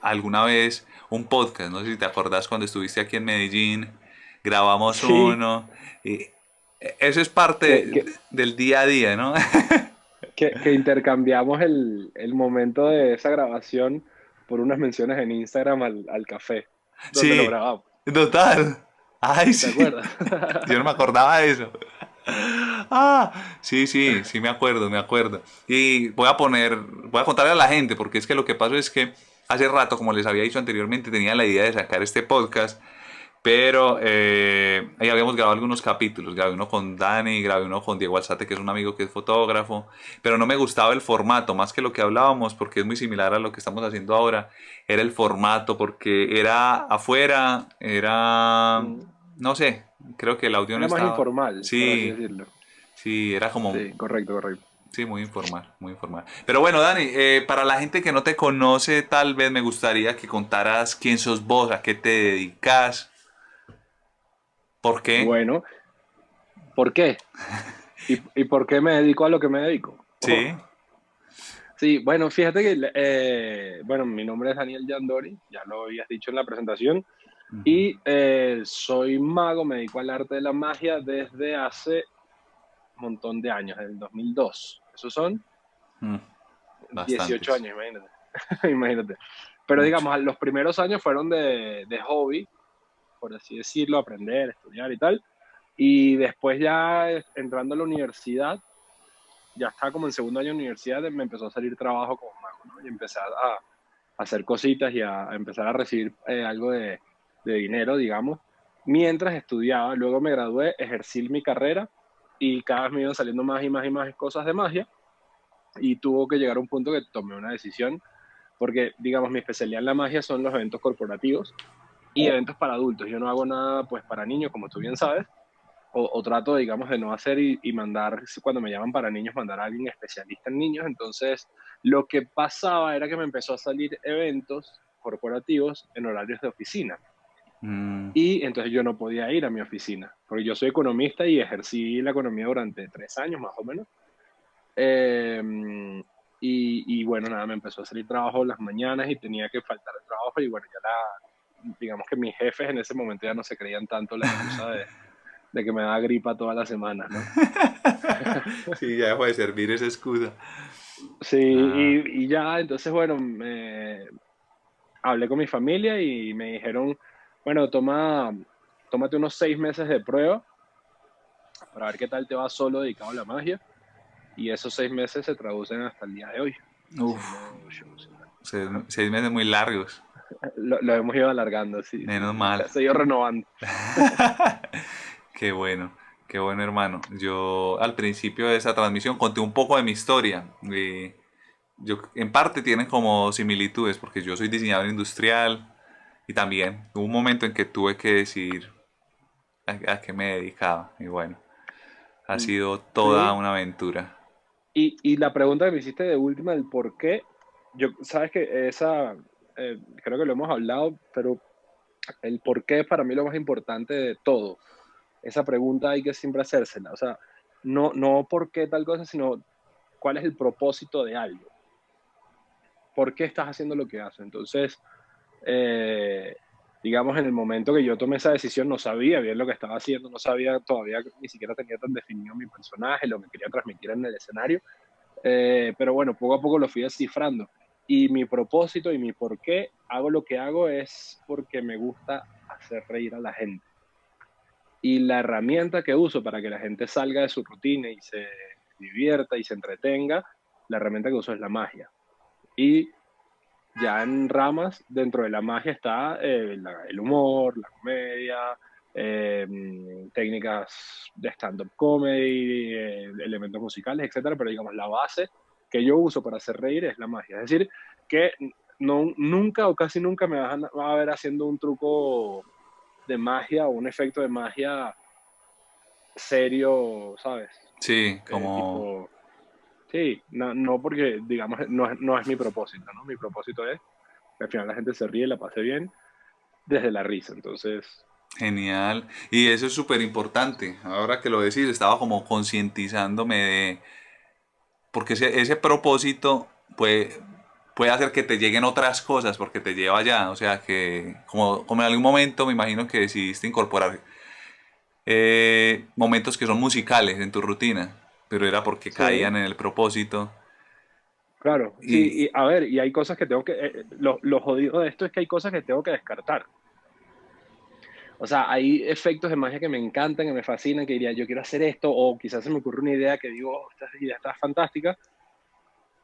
alguna vez un podcast, no sé si te acordás cuando estuviste aquí en Medellín, grabamos Sí, uno. Y eso es parte que, que, del día a día, ¿no? que intercambiamos el momento de esa grabación por unas menciones en Instagram al café, donde lo Sí, grabamos. total. Ay, ¿Te sí. acuerdas? Yo no me acordaba de eso. Ah, sí, sí, sí me acuerdo, me acuerdo. Y voy a contarle a la gente, porque es que lo que pasó es que hace rato, como les había dicho anteriormente, tenía la idea de sacar este podcast, pero ahí habíamos grabado algunos capítulos. Grabé uno con Dani, grabé uno con Diego Alzate, que es un amigo que es fotógrafo, pero no me gustaba el formato, más que lo que hablábamos, porque es muy similar a lo que estamos haciendo ahora. Era el formato, porque era afuera, era, Mm. no sé, creo que el audio no Era más estaba. informal, por así Sí, decirlo. sí, era como, Sí, correcto, correcto. sí, muy informal, muy informal. Pero bueno, Dani, para la gente que no te conoce, tal vez me gustaría que contaras quién sos vos, a qué te dedicas, por qué. Bueno, ¿por qué? ¿Y por qué me dedico a lo que me dedico? Sí. Sí, bueno, fíjate que, bueno, mi nombre es Daniel Yandori, ya lo habías dicho en la presentación, Ujú. y soy mago, me dedico al arte de la magia desde hace un montón de años, desde el 2002. Esos son Mm, 18 bastantes, años, imagínate. Imagínate. Pero mucho. digamos, los primeros años fueron de hobby, por así decirlo, aprender, estudiar y tal. Y después ya entrando a la universidad, ya estaba como en segundo año de universidad, me empezó a salir trabajo como mago, ¿no? Y empecé a hacer cositas y a empezar a recibir algo de dinero, digamos, mientras estudiaba. Luego me gradué, ejercí mi carrera y cada vez me iban saliendo más y más y más cosas de magia y tuvo que llegar a un punto que tomé una decisión porque, digamos, mi especialidad en la magia son los eventos corporativos y eventos para adultos. Yo no hago nada, pues, para niños, como tú bien sabes, o trato, digamos, de no hacer y mandar, cuando me llaman para niños, mandar a alguien especialista en niños. Entonces, lo que pasaba era que me empezó a salir eventos corporativos en horarios de oficina. Mm, Y entonces yo no podía ir a mi oficina, porque yo soy economista y ejercí la economía durante 3 años más o menos. Eh, y bueno, nada, me empezó a salir trabajo las mañanas y tenía que faltar el trabajo y bueno, digamos que mis jefes en ese momento ya no se creían tanto la excusa de que me daba gripa todas las semanas, ¿no? sí, ya dejó de servir esa excusa. Sí, Ah, y ya, entonces, bueno, hablé con mi familia y me dijeron, bueno, tómate unos 6 meses de prueba para ver qué tal te va solo dedicado a la magia. Y esos 6 meses se traducen hasta el día de hoy, uf, haciendo shows y tal. Ajá. 6 meses muy largos, Lo hemos ido alargando, sí, sí, menos sí. mal. Se ha ido renovando. Qué bueno, qué bueno hermano. Yo al principio de esa transmisión conté un poco de mi historia. Yo, en parte tienen como similitudes porque yo soy diseñador industrial y también hubo un momento en que tuve que decidir a qué me dedicaba. Y bueno, ha Mm. sido toda Sí, una aventura. y la pregunta que me hiciste de última, el por qué, yo, sabes que creo que lo hemos hablado, pero el por qué es para mí lo más importante de todo. Esa pregunta hay que siempre hacérsela. O sea, no por qué tal cosa, sino cuál es el propósito de algo. ¿Por qué estás haciendo lo que haces? Entonces, eh, digamos, en el momento que yo tomé esa decisión, no sabía bien lo que estaba haciendo, no sabía todavía, ni siquiera tenía tan definido mi personaje, lo que quería transmitir en el escenario. Pero bueno, poco a poco lo fui descifrando. Y mi propósito y mi por qué hago lo que hago es porque me gusta hacer reír a la gente. Y la herramienta que uso para que la gente salga de su rutina y se divierta y se entretenga, la herramienta que uso es la magia. Y ya en ramas, dentro de la magia está el humor, la comedia, eh, técnicas de stand-up comedy, elementos musicales, etcétera. Pero digamos, la base que yo uso para hacer reír es la magia. Es decir, que no, nunca o casi nunca me va a ver haciendo un truco de magia o un efecto de magia serio, ¿sabes? Sí, como Tipo, sí, no porque, digamos, no es mi propósito, ¿no? Mi propósito es que al final la gente se ríe, la pase bien, desde la risa. Entonces, genial. Y eso es súper importante. Ahora que lo decís, estaba como concientizándome porque ese propósito puede hacer que te lleguen otras cosas porque te lleva allá. O sea, que como en algún momento me imagino que decidiste incorporar momentos que son musicales en tu rutina, pero era porque Sí, caían en el propósito. claro, sí, Y y a ver, y hay cosas que tengo que, lo jodido de esto es que hay cosas que tengo que descartar. O sea, hay efectos de magia que me encantan, que me fascinan, que diría, yo quiero hacer esto, o quizás se me ocurre una idea que digo, "Oh, esta idea está fantástica,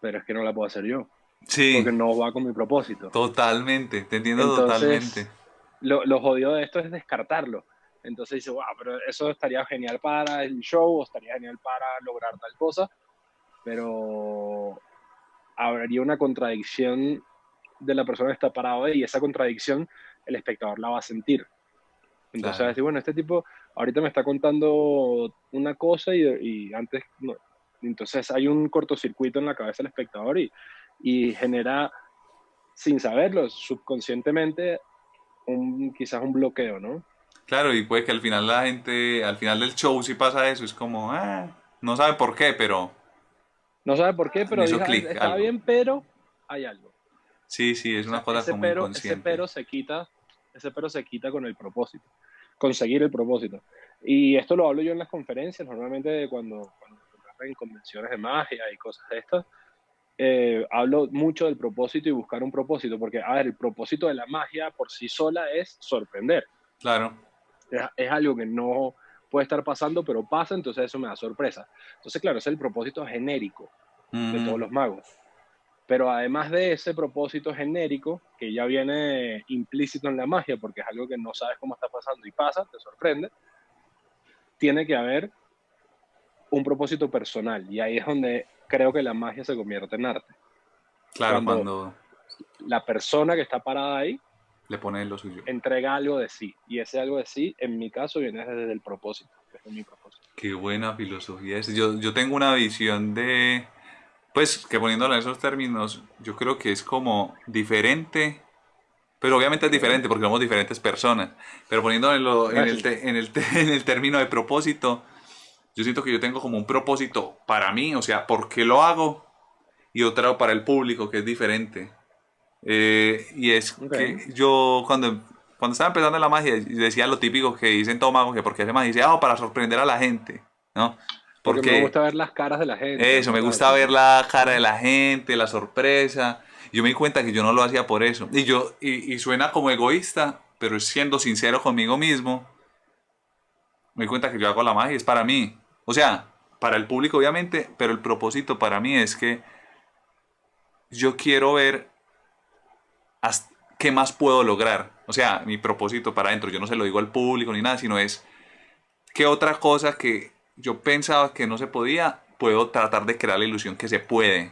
pero es que no la puedo hacer yo, sí, porque no va con mi propósito. totalmente, te entiendo totalmente. Entonces, lo jodido de esto es descartarlo. Entonces dice, wow, pero eso estaría genial para el show, o estaría genial para lograr tal cosa, pero habría una contradicción de la persona que está parado ahí, y esa contradicción el espectador la va a sentir. Entonces va a Claro. decir, bueno, este tipo ahorita me está contando una cosa y antes no. Entonces hay un cortocircuito en la cabeza del espectador y genera, sin saberlo, subconscientemente, quizás un bloqueo, ¿no? Claro, y puede que al final la gente, al final del show si pasa eso, es como, no sabe por qué, pero No sabe por qué, me pero hizo dijo, "Ah, clic estaba algo. bien, pero hay algo". Sí, sí, O es una sea, cosa como ese inconsciente. pero ese pero se quita con el propósito, conseguir el propósito. Y esto lo hablo yo en las conferencias, normalmente cuando me contratan en convenciones de magia y cosas de estas, hablo mucho del propósito y buscar un propósito, porque, a ver, el propósito de la magia por sí sola es sorprender. Claro. Es algo que no puede estar pasando, pero pasa, entonces eso me da sorpresa. Entonces, claro, ese es el propósito genérico de Ujú. todos los magos. Pero además de ese propósito genérico, que ya viene implícito en la magia, porque es algo que no sabes cómo está pasando y pasa, te sorprende, tiene que haber un propósito personal. Y ahí es donde creo que la magia se convierte en arte. Claro, Cuando cuando la persona que está parada ahí le pone lo suyo. entrega algo de sí. Y ese algo de sí, en mi caso, viene desde el propósito, desde mi propósito. Qué buena filosofía es. Yo tengo una visión de, pues, que poniéndolo en esos términos, yo creo que es como diferente, pero obviamente es Ok, diferente porque somos diferentes personas. Pero poniéndolo gracias. en el término de propósito, yo siento que yo tengo como un propósito para mí, o sea, ¿por qué lo hago? Y otro para el público, que es diferente. Y es Ok. que yo cuando estaba empezando la magia decía lo típico que dicen todo mago, que porque hace magia, dice, para sorprender a la gente, ¿no? Porque me Porque gusta ver las caras de la gente, eso, algo me tal, gusta sí, ver sí. la cara de la gente, la sorpresa. Yo me di cuenta que yo no lo hacía por eso. Y suena como egoísta, pero siendo sincero conmigo mismo, me di cuenta que yo hago la magia, es para mí. O sea, para el público obviamente, pero el propósito para mí es que yo quiero ver qué más puedo lograr. O sea, mi propósito para adentro, yo no se lo digo al público ni nada, sino es qué otra cosa que yo pensaba que no se podía, puedo tratar de crear la ilusión que se puede.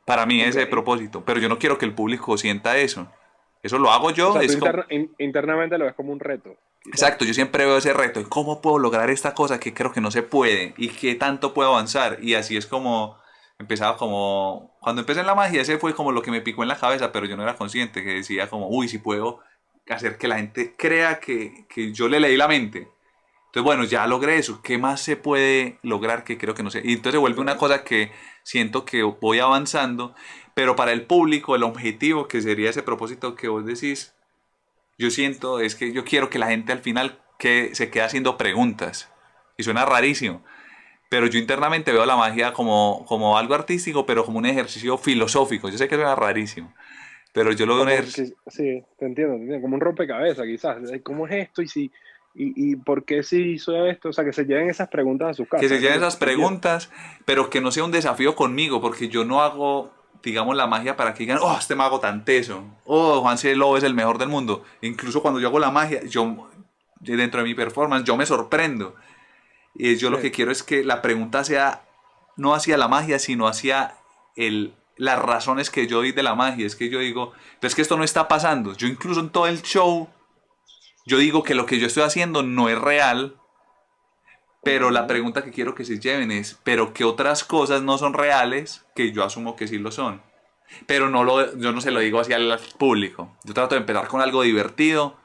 Para mí Ok. ese es el propósito, pero yo no quiero que el público sienta eso. Eso lo hago O yo, sea, tú es como... internamente lo ves como un reto, quizás. Exacto, yo siempre veo ese reto, ¿cómo puedo lograr esta cosa que creo que no se puede y qué tanto puedo avanzar? Y así es como empezaba como... Cuando empecé en la magia, ese fue como lo que me picó en la cabeza, pero yo no era consciente, que decía como, uy, si puedo hacer que la gente crea que yo le leí la mente. Entonces, bueno, ya logré eso, ¿qué más se puede lograr que creo que no sé? Y entonces se vuelve una Ok. cosa que siento que voy avanzando, pero para el público, el objetivo, que sería ese propósito que vos decís, yo siento es que yo quiero que la gente al final que se quede haciendo preguntas. Y suena rarísimo. Pero yo internamente veo la magia como algo artístico, pero como un ejercicio filosófico. Yo sé que suena rarísimo. Pero yo lo veo un Como ejercicio. que, sí, te entiendo, como un rompecabezas, quizás. ¿Cómo es esto? Y por qué se hizo esto? O sea, que se lleven esas preguntas a su Que casa, se es lo lleven que esas entiendo. preguntas, pero que no sea un desafío conmigo, porque yo no hago, digamos, la magia para que digan, oh, este mago tan teso, oh, Juan C. Lobo es el mejor del mundo. Incluso cuando yo hago la magia, yo, dentro de mi performance, yo me sorprendo. Y yo Sí, lo que quiero es que la pregunta sea no hacia la magia, sino hacia las razones que yo doy de la magia. Es que yo digo, pero es que esto no está pasando. Yo incluso en todo el show, yo digo que lo que yo estoy haciendo no es real, pero la ok. pregunta que quiero que se lleven es, ¿pero qué otras cosas no son reales que yo asumo que sí lo son? Pero yo no se lo Ok. digo hacia el público. Yo trato de empezar con algo divertido,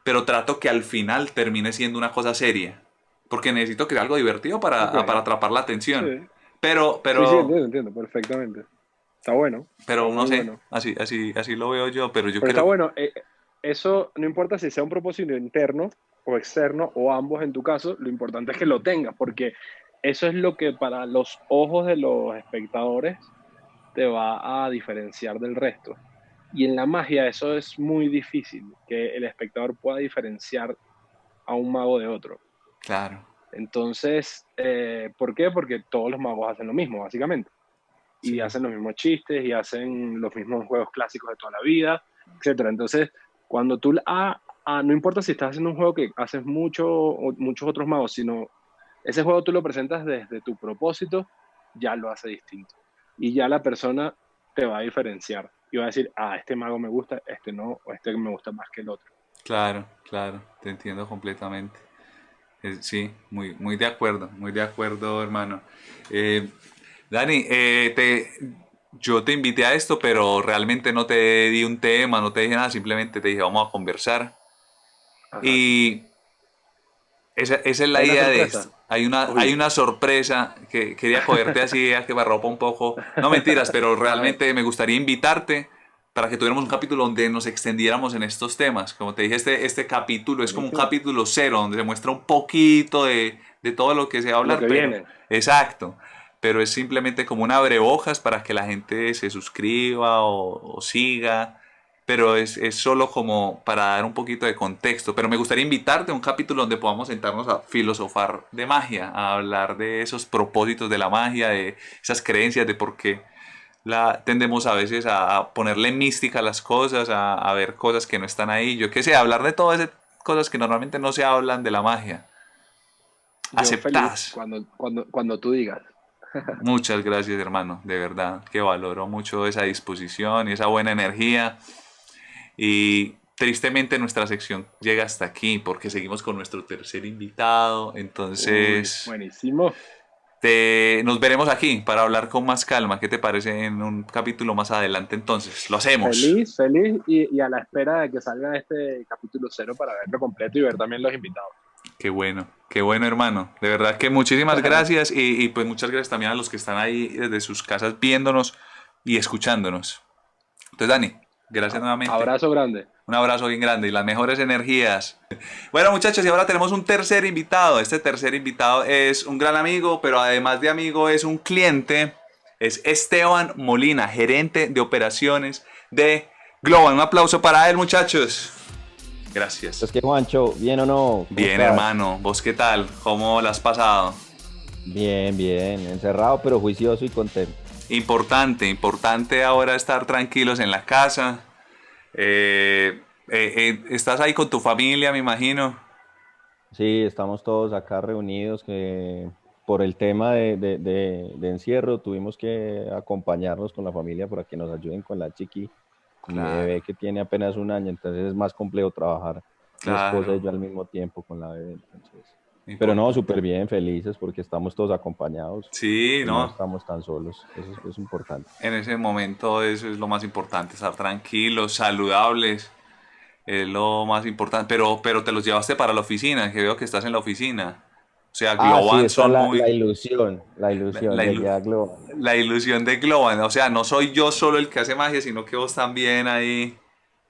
pero trato que al final termine siendo una cosa seria. Porque necesito que sea algo divertido Ok. para atrapar la atención. Sí. Pero, Sí, sí, pero, entiendo perfectamente. Está bueno, está pero no muy sé, bueno. así lo veo yo, pero yo Pero está creo, bueno, eso no importa si sea un propósito interno o externo o ambos en tu caso, lo importante es que lo tengas, porque eso es lo que para los ojos de los espectadores te va a diferenciar del resto. Y en la magia eso es muy difícil, que el espectador pueda diferenciar a un mago de otro. claro, Entonces, ¿por qué? Porque todos los magos hacen lo mismo, básicamente. Y sí, hacen los mismos chistes y hacen los mismos juegos clásicos de toda la vida, etcétera. Entonces, cuando tú, no importa si estás haciendo un juego que haces mucho o muchos otros magos, sino ese juego tú lo presentas desde tu propósito, ya lo hace distinto. Y ya la persona te va a diferenciar y va a decir, este mago me gusta, este no, o este me gusta más que el otro. claro, te entiendo completamente. Sí, muy de acuerdo, hermano. Eh, Dani, yo te invité a esto, pero realmente no te di un tema, no te dije nada, simplemente te dije, vamos a conversar. Ajá. Y esa es la Hay una idea de esto. sorpresa. Hay Uy. una sorpresa que quería cogerte así, a que me arropa un poco. No mentiras, pero A ver. realmente me gustaría invitarte para que tuviéramos un capítulo donde nos extendiéramos en estos temas. Como te dije, este capítulo es como un Buenísimo. capítulo cero, donde se muestra un poquito de todo lo que se va a Lo hablar, que pero viene. exacto. Pero es simplemente como un abrebocas para que la gente se suscriba o siga, pero es solo como para dar un poquito de contexto. Pero me gustaría invitarte a un capítulo donde podamos sentarnos a filosofar de magia, a hablar de esos propósitos de la magia, de esas creencias, de por qué tendemos a veces a ponerle mística a las cosas, a ver cosas que no están ahí. Yo qué sé, hablar de todas esas cosas que normalmente no se hablan de la magia. Yo feliz ¿Aceptás? cuando tú digas. Muchas gracias, hermano, de verdad, que valoro mucho esa disposición y esa buena energía. Y tristemente nuestra sección llega hasta aquí porque seguimos con nuestro tercer invitado. Uy, Entonces, buenísimo. nos veremos aquí para hablar con más calma. ¿Qué te parece en un capítulo más adelante? Entonces, lo hacemos. Feliz y a la espera de que salga este capítulo cero para verlo completo y ver también los invitados. Qué bueno hermano. De verdad que muchísimas gracias y pues muchas gracias también a los que están ahí desde sus casas viéndonos y escuchándonos. Entonces, Dani, gracias nuevamente. Abrazo grande. Un abrazo bien grande y las mejores energías. Bueno, muchachos, y ahora tenemos un tercer invitado. Este tercer invitado es un gran amigo, pero además de amigo es un cliente. Es Esteban Molina, gerente de operaciones de Globan. Un aplauso para él, muchachos. Pues Gracias. que Juancho, ¿bien o no? ¿Cómo Bien, estás? hermano. ¿Vos qué tal? ¿Cómo la has pasado? Bien, bien, encerrado pero juicioso y contento. Importante ahora estar tranquilos en la casa. Estás ahí con tu familia, me imagino. Sí, estamos todos acá reunidos que por el tema de encierro tuvimos que acompañarnos con la familia para que nos ayuden con la chiqui, con mi Claro, bebé que tiene apenas un año, entonces es más complejo trabajar mi esposa y claro. yo al mismo tiempo con la bebé, entonces. Pero no, Importante. súper bien, felices porque estamos todos acompañados Sí, y no no. estamos tan solos, eso es importante. En ese momento eso es lo más importante, estar tranquilos, saludables, es lo más importante. Pero te los llevaste para la oficina, que veo que estás en la oficina. O sea, Ah, sí, Globan esa es son la muy... ilusión, la La, ilusión, la llegué ilu- a Globo. la ilusión de Globan. O sea, no soy yo solo el que hace magia, sino que vos también ahí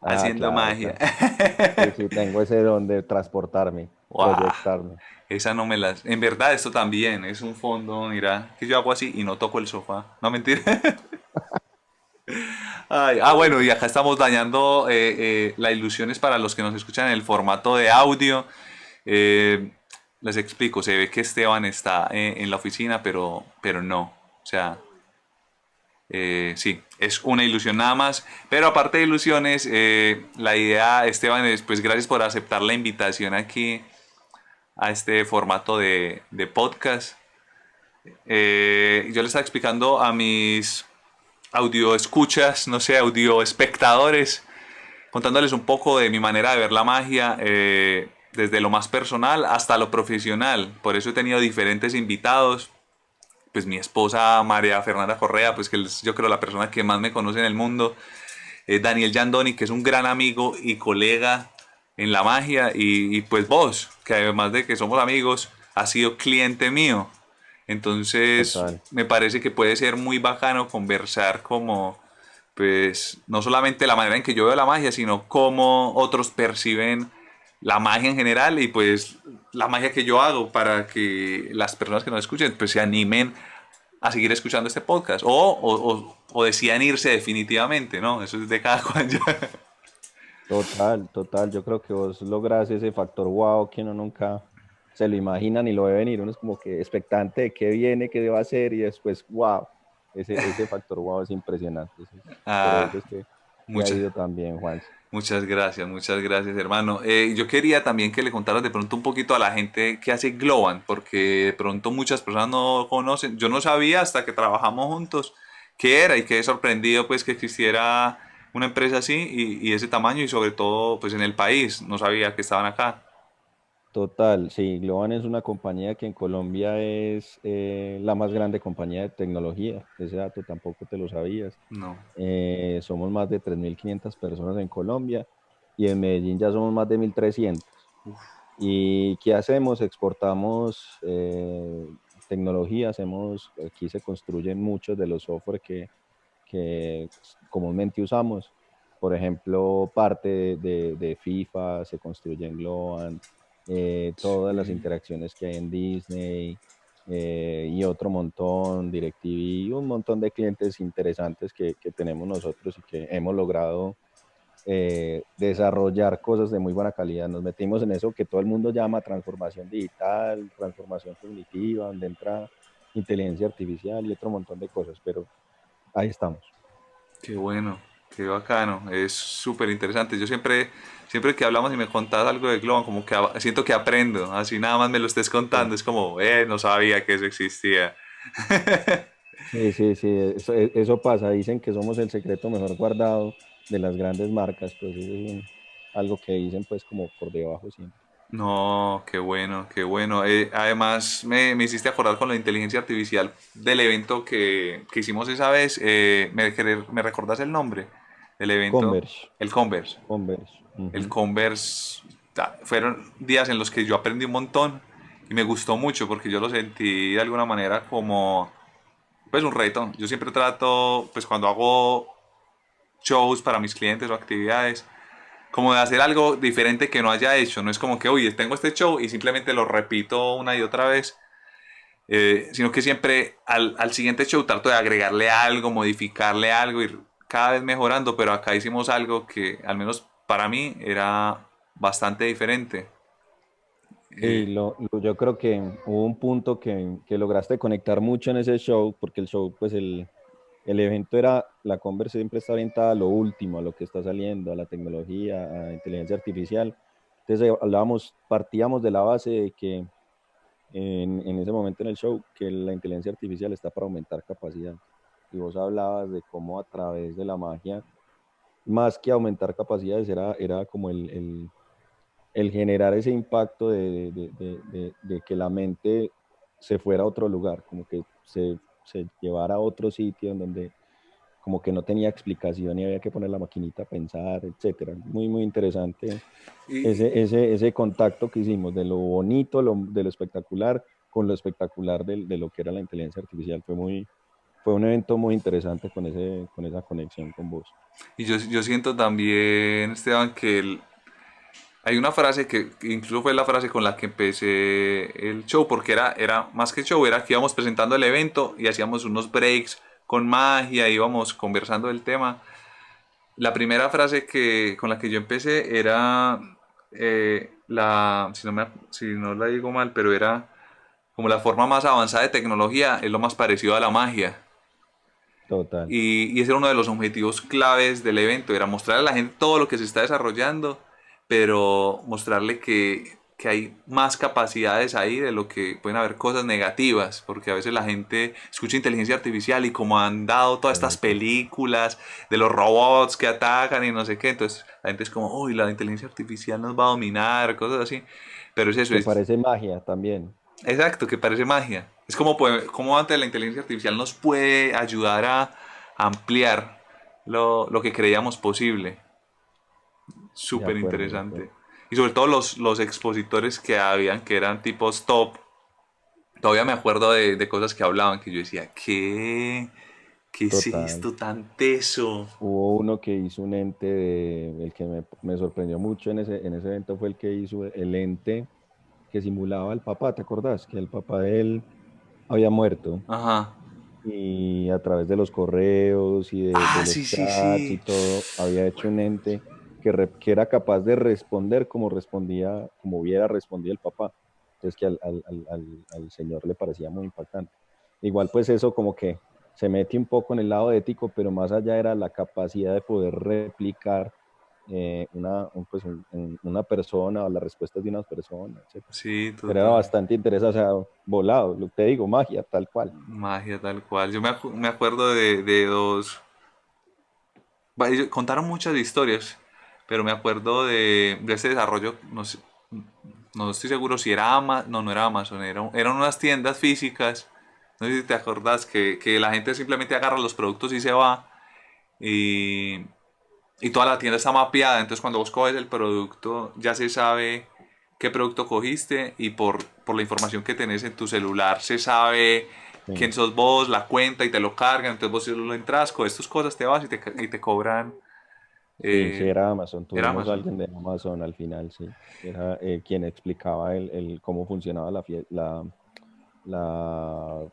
Ah, haciendo claro, magia. claro. Sí, sí, tengo ese don de transportarme, ¡Wow! proyectarme. Esa no me las... En verdad, esto también es un fondo, mira, que yo hago así y no toco el sofá. No, mentira. Ay, bueno, y acá estamos dañando la ilusión es para los que nos escuchan en el formato de audio. Eh, Les explico, se ve que Esteban está en la oficina, pero no. O sea, sí, es una ilusión nada más. Pero aparte de ilusiones, la idea, Esteban, es pues gracias por aceptar la invitación aquí a este formato de podcast. Yo le estaba explicando a mis audio escuchas, no sé, audio espectadores, contándoles un poco de mi manera de ver la magia, desde lo más personal hasta lo profesional. Por eso he tenido diferentes invitados. Pues mi esposa María Fernanda Correa, pues que es yo creo la persona que más me conoce en el mundo. Daniel Yandoni, que es un gran amigo y colega en la magia. Y pues vos, que además de que somos amigos, has sido cliente mío. Entonces, Total. me parece que puede ser muy bacano conversar como, pues, no solamente la manera en que yo veo la magia, sino cómo otros perciben la magia en general y pues la magia que yo hago para que las personas que nos escuchen pues se animen a seguir escuchando este podcast o decidan irse definitivamente, ¿no? Eso es de cada cual ya. Total, total. Yo creo que vos lográs ese factor wow que uno nunca se lo imagina ni lo ve venir. Uno es como que expectante de qué viene, qué va a hacer y después wow. Ese factor wow es impresionante. Por Ah, eso es que te ha muchas, ido tan bien, Juan. muchas gracias, hermano. Yo quería también que le contaras de pronto un poquito a la gente que hace Globan, porque de pronto muchas personas no conocen. Yo no sabía hasta que trabajamos juntos qué era y quedé sorprendido pues que existiera una empresa así y ese tamaño y sobre todo pues en el país. No sabía que estaban acá. Total, sí, Globan es una compañía que en Colombia es la más grande compañía de tecnología. Ese dato tampoco te lo sabías. No. Somos más de 3.500 personas en Colombia y en Medellín ya somos más de 1.300. ¿Y qué hacemos? Exportamos tecnología, aquí se construyen muchos de los software que comúnmente usamos. Por ejemplo, parte de FIFA se construye en Globan, todas las Sí. interacciones que hay en Disney y otro montón, DirecTV, un montón de clientes interesantes que tenemos nosotros y que hemos logrado desarrollar cosas de muy buena calidad. Nos metimos en eso que todo el mundo llama transformación digital, transformación cognitiva, donde entra inteligencia artificial y otro montón de cosas, pero ahí estamos. Qué bueno, qué bacano, es súper interesante. Yo siempre que hablamos y me contás algo de Globan, como que siento que aprendo, así nada más me lo estés Sí, contando, es como, no sabía que eso existía. sí, sí, sí, eso pasa. Dicen que somos el secreto mejor guardado de las grandes marcas, pues eso es algo que dicen pues como por debajo siempre. No, qué bueno, qué bueno. Además, me hiciste acordar con la inteligencia artificial del evento que hicimos esa vez. ¿Me recordás el nombre del evento? Converge, El Converse. Converge. El Ujú. Converse, fueron días en los que yo aprendí un montón y me gustó mucho porque yo lo sentí de alguna manera como pues un reto. Yo siempre trato, pues cuando hago shows para mis clientes o actividades, como de hacer algo diferente que no haya hecho. No es como que, oye, tengo este show y simplemente lo repito una y otra vez, sino que siempre al siguiente show trato de agregarle algo, modificarle algo, ir cada vez mejorando, pero acá hicimos algo que al menos para mí era bastante diferente. Sí, Eh, yo creo que hubo un punto que lograste conectar mucho en ese show, porque el show, pues el evento era, la Converse siempre está orientada a lo último, a lo que está saliendo, a la tecnología, a inteligencia artificial. Entonces partíamos de la base de que en ese momento en el show, que la inteligencia artificial está para aumentar capacidad. Y vos hablabas de cómo a través de la magia, más que aumentar capacidades, era como el generar ese impacto de que la mente se fuera a otro lugar, como que se llevara a otro sitio en donde como que no tenía explicación y había que poner la maquinita a pensar, etcétera. Muy, muy interesante y, ese contacto que hicimos de lo bonito, de lo espectacular, con lo espectacular de lo que era la inteligencia artificial. Fue un evento muy interesante con esa conexión con vos. y yo siento también, Esteban, que hay una frase que incluso fue la frase con la que empecé el show, porque era más que show, era que íbamos presentando el evento y hacíamos unos breaks con magia, íbamos conversando del tema. La primera frase con la que yo empecé era, si no la digo mal, pero era como la forma más avanzada de tecnología es lo más parecido a la magia. Total. Y ese era uno de los objetivos claves del evento, era mostrarle a la gente todo lo que se está desarrollando, pero mostrarle que hay más capacidades ahí de lo que pueden haber cosas negativas, porque a veces la gente escucha inteligencia artificial y como han dado todas estas Eso. películas de los robots que atacan y no sé qué, entonces la gente es como, uy, la inteligencia artificial nos va a dominar, cosas así, pero es eso, Que es parece magia también. exacto, que parece magia. Es como, como antes la inteligencia artificial nos puede ayudar a ampliar lo que creíamos posible. De Súper acuerdo, de acuerdo. interesante. Y sobre todo los expositores que habían, que eran tipos top, Todavía me acuerdo de cosas que hablaban que yo decía, ¿qué? ¿Qué es Total. esto tan teso? Hubo uno que hizo un ente, el que me sorprendió mucho en ese evento fue el que hizo el ente que simulaba al papá, ¿te acordás? Que el papá de él había muerto Ajá. y a través de los correos y de Ah, los sí, sí, chats y sí. todo, había hecho un ente que era capaz de responder como respondía, como hubiera respondido el papá. Entonces que al señor le parecía muy impactante. Igual pues eso como que se mete un poco en el lado ético, pero más allá era la capacidad de poder replicar una persona o las respuestas de una persona, etcétera. Sí, Pero era total. bastante interesante, o sea, volado, lo que te digo, magia, tal cual. Magia tal cual. Yo me acuerdo de dos. Contaron muchas historias, pero me acuerdo de ese desarrollo. No sé, no estoy seguro si era Amazon. No, no era Amazon. Eran unas tiendas físicas. No sé si te acordás que la gente simplemente agarra los productos y se va. Y, y toda la tienda está mapeada. Entonces, cuando vos coges el producto, ya se sabe qué producto cogiste. Y por la información que tenés en tu celular, se sabe quién Sí. sos vos, la cuenta y te lo cargan. Entonces, vos solo entras, coges tus cosas, te vas y te cobran. Sí, sí, eh, era Amazon. Era Tuvimos a Amazon. alguien de Amazon al final, sí. Era quien explicaba cómo funcionaba la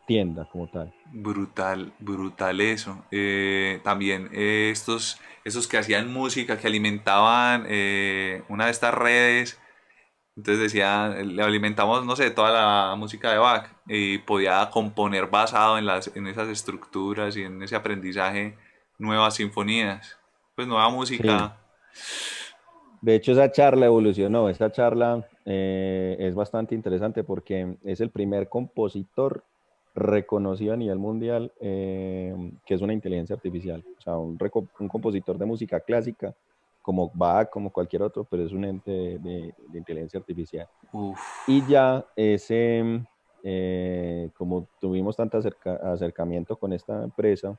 tienda como tal. Brutal, brutal eso. También estos que hacían música, que alimentaban una de estas redes. Entonces decía, le alimentamos, no sé, toda la música de Bach y podía componer basado en esas estructuras y en ese aprendizaje nuevas sinfonías. Pues nueva Sí, música. de hecho esa charla evolucionó. Esa charla es bastante interesante porque es el primer compositor reconocido a nivel mundial que es una inteligencia artificial. O sea, un compositor de música clásica como Bach, como cualquier otro, pero es un ente de inteligencia artificial. Uf, Y ya como tuvimos tanto acercamiento con esta empresa,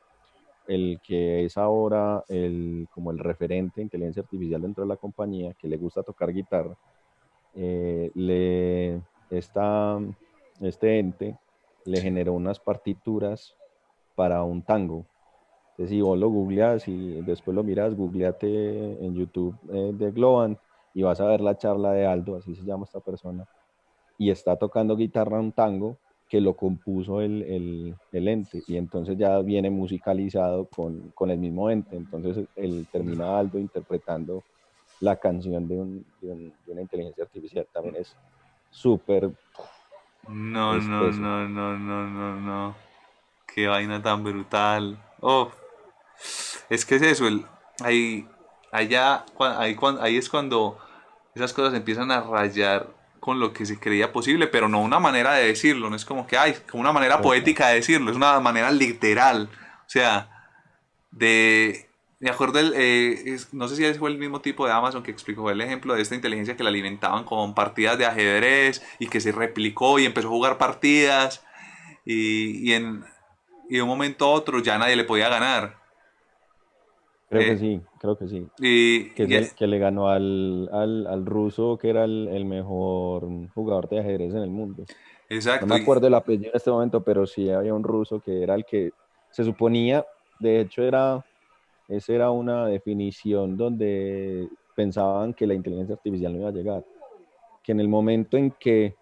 el que es ahora como el referente de inteligencia artificial dentro de la compañía, que le gusta tocar guitarra, eh, le, esta, este ente le sí. generó unas partituras para un tango. Entonces, si vos lo googleas y después lo miras, googleate en YouTube de Globant y vas a ver la charla de Aldo, así se llama esta persona, y está tocando guitarra un tango que lo compuso el ente y entonces ya viene musicalizado con el mismo ente. Entonces él termina Aldo interpretando la canción de una inteligencia artificial. También es súper No, es no, teso. no, no, no, no, no. Qué vaina tan brutal. Oh, es que es eso, ahí, ahí es cuando esas cosas empiezan a rayar con lo que se creía posible, pero no una manera de decirlo, no es como que hay, como una manera Total. poética de decirlo, es una manera literal. O sea, me acuerdo, no sé si ese fue el mismo tipo de Amazon que explicó el ejemplo de esta inteligencia que la alimentaban con partidas de ajedrez y que se replicó y empezó a jugar partidas y, y en, y de un momento a otro ya nadie le podía ganar. Eh, Creo que sí. y, Que es y- el que le ganó al ruso, que era el mejor jugador de ajedrez en el mundo. No me exacto. acuerdo el apellido en este momento, pero sí había un ruso que era el que se suponía, de hecho esa era una definición donde pensaban que la inteligencia artificial no iba a llegar, que en el momento en que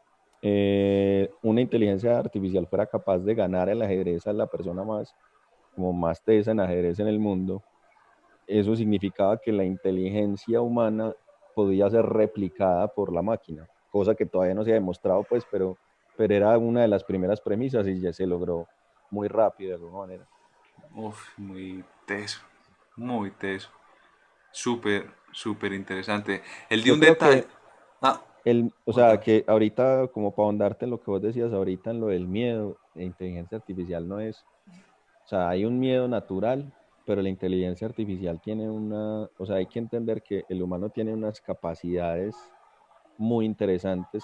una inteligencia artificial fuera capaz de ganar el ajedrez a la persona como más tesa en ajedrez en el mundo, eso significaba que la inteligencia humana podía ser replicada por la máquina, cosa que todavía no se ha demostrado, pues, pero era una de las primeras premisas y ya se logró muy rápido de alguna manera. uf, muy teso, muy teso. Súper, súper interesante. El de Yo un creo detalle. que Ah, o sea, contame. que ahorita, como para ahondarte en lo que vos decías ahorita, en lo del miedo, la inteligencia artificial no es, o sea, hay un miedo natural, pero la inteligencia artificial tiene o sea, hay que entender que el humano tiene unas capacidades muy interesantes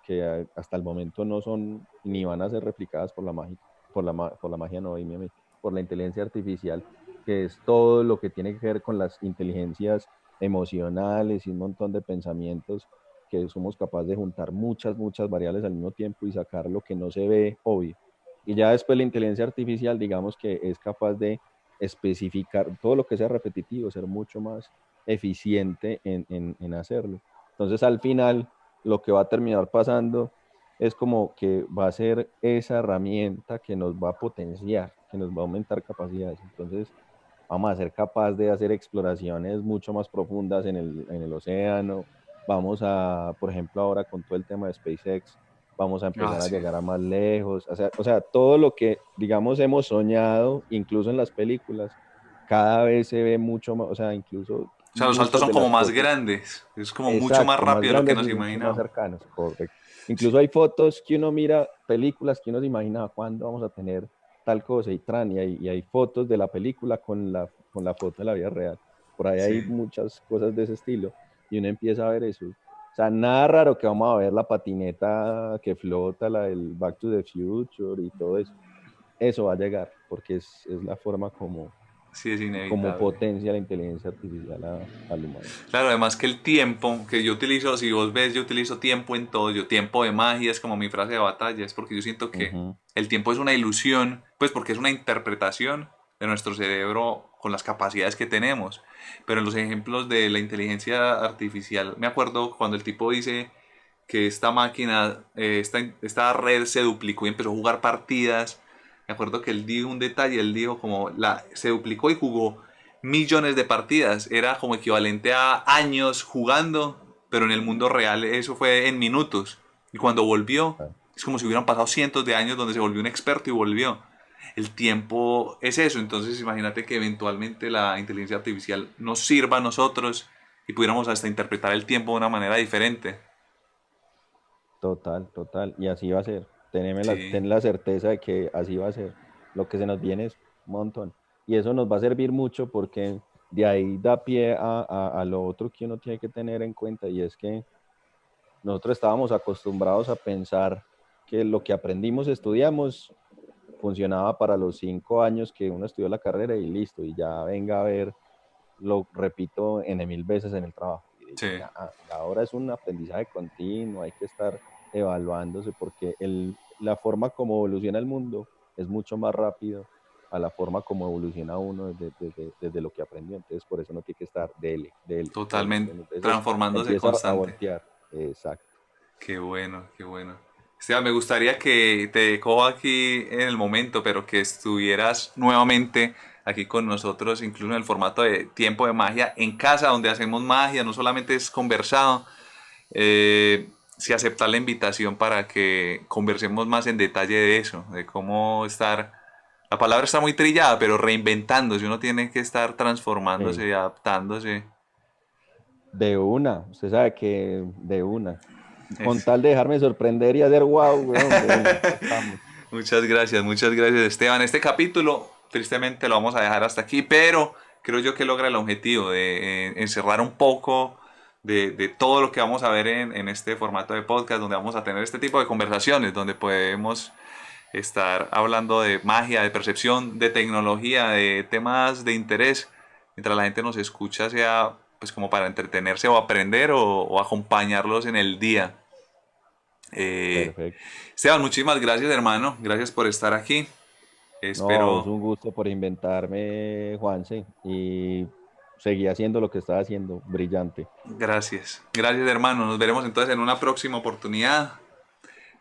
que hasta el momento no son ni van a ser replicadas por la magia, por la magia no, dime a mí, por la inteligencia artificial, que es todo lo que tiene que ver con las inteligencias emocionales y un montón de pensamientos que somos capaces de juntar muchas variables al mismo tiempo y sacar lo que no se ve obvio. Y ya después la inteligencia artificial, digamos que es capaz de especificar todo lo que sea repetitivo, ser mucho más eficiente en hacerlo. Entonces, al final, lo que va a terminar pasando es como que va a ser esa herramienta que nos va a potenciar, que nos va a aumentar capacidades. Entonces, vamos a ser capaces de hacer exploraciones mucho más profundas en el océano. Vamos a, por ejemplo, ahora con todo el tema de SpaceX, vamos a empezar a Sí. llegar a más lejos. O sea, todo lo que, digamos, hemos soñado, incluso en las películas, cada vez se ve mucho más, o sea, incluso O sea, los saltos muchas son de como las más cosas. grandes, es como mucho más Exacto, más rápido de lo que grandes nos y mucho más imaginamos. cercanos, correcto. Incluso hay fotos que uno mira, películas que uno se imagina cuándo vamos a tener tal cosa y tran, y hay fotos de la película con la foto de la vida real. Por ahí hay Sí. muchas cosas de ese estilo y uno empieza a ver eso. O sea, nada raro que vamos a ver la patineta que flota, la del Back to the Future y todo eso. Eso va a llegar porque es la forma Sí, es como inevitable. potencia la inteligencia artificial al humano. Claro, además que el tiempo que yo utilizo, si vos ves, yo utilizo tiempo en todo, yo tiempo de magia es como mi frase de batalla, es porque yo siento que Ujú. el tiempo es una ilusión, pues porque es una interpretación de nuestro cerebro con las capacidades que tenemos. Pero en los ejemplos de la inteligencia artificial, me acuerdo cuando el tipo dice que esta máquina, esta red se duplicó y empezó a jugar partidas. Me acuerdo que él dijo un detalle, él dijo como se duplicó y jugó millones de partidas, era como equivalente a años jugando, pero en el mundo real eso fue en minutos. Y cuando volvió, es como si hubieran pasado cientos de años donde se volvió un experto y volvió. El tiempo es eso, entonces imagínate que eventualmente la inteligencia artificial nos sirva a nosotros y pudiéramos hasta interpretar el tiempo de una manera diferente. Total, total. Y así va a ser. Sí, Ten la certeza de que así va a ser. Lo que se nos viene es un montón. Y eso nos va a servir mucho porque de ahí da pie a lo otro que uno tiene que tener en cuenta y es que nosotros estábamos acostumbrados a pensar que lo que aprendimos, estudiamos, funcionaba para los 5 años que uno estudió la carrera y listo. Y ya venga a ver, lo repito N mil veces en el trabajo. sí. Ahora es un aprendizaje continuo, hay que estar evaluándose porque la forma como evoluciona el mundo es mucho más rápido a la forma como evoluciona uno desde lo que aprendió. Entonces, por eso no tiene que estar dele. Totalmente Entonces, transformándose empieza a constante. voltear. Exacto. Qué bueno, qué bueno. Esteban, me gustaría que te cojo aquí en el momento, pero que estuvieras nuevamente aquí con nosotros, incluso en el formato de tiempo de magia en casa, donde hacemos magia, no solamente es conversado. Si aceptas la invitación para que conversemos más en detalle de eso, de cómo estar, la palabra está muy trillada, pero reinventándose, uno tiene que estar transformándose Ey, y adaptándose. de una, usted sabe que de una. Con Es- tal de dejarme sorprender y hacer wow, weón, de una, aquí estamos. muchas gracias Esteban. Este capítulo tristemente lo vamos a dejar hasta aquí, pero creo yo que logra el objetivo de encerrar un poco de todo lo que vamos a ver en este formato de podcast, donde vamos a tener este tipo de conversaciones, donde podemos estar hablando de magia, de percepción, de tecnología, de temas de interés, mientras la gente nos escucha, sea pues como para entretenerse o aprender o acompañarlos en el día. Eh, Perfecto. Esteban, muchísimas gracias, hermano. Gracias por estar aquí. No, es Espero. un gusto por inventarme, Juanse, y seguí haciendo lo que estaba haciendo, brillante. Gracias. Gracias, hermano. Nos veremos entonces en una próxima oportunidad.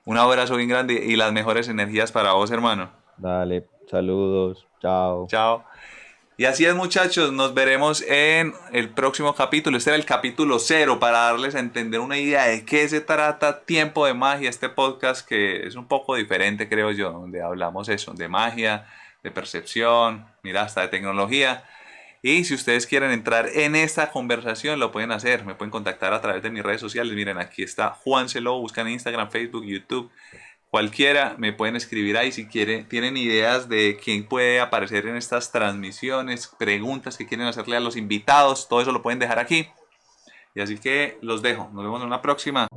Un abrazo bien grande y las mejores energías para vos, hermano. Dale, saludos, chao. Chao. Y así es, muchachos. Nos veremos en el próximo capítulo. Este era el capítulo 0 para darles a entender una idea de qué se trata Tiempo de Magia, este podcast que es un poco diferente, creo yo, donde hablamos eso, de magia, de percepción, mira, hasta de tecnología. Y si ustedes quieren entrar en esta conversación, lo pueden hacer. Me pueden contactar a través de mis redes sociales. Miren, aquí está Juan Celo. Buscan en Instagram, Facebook, YouTube. Cualquiera me pueden escribir ahí si quieren, tienen ideas de quién puede aparecer en estas transmisiones, preguntas que quieren hacerle a los invitados, todo eso lo pueden dejar aquí. Y así que los dejo. Nos vemos en una próxima.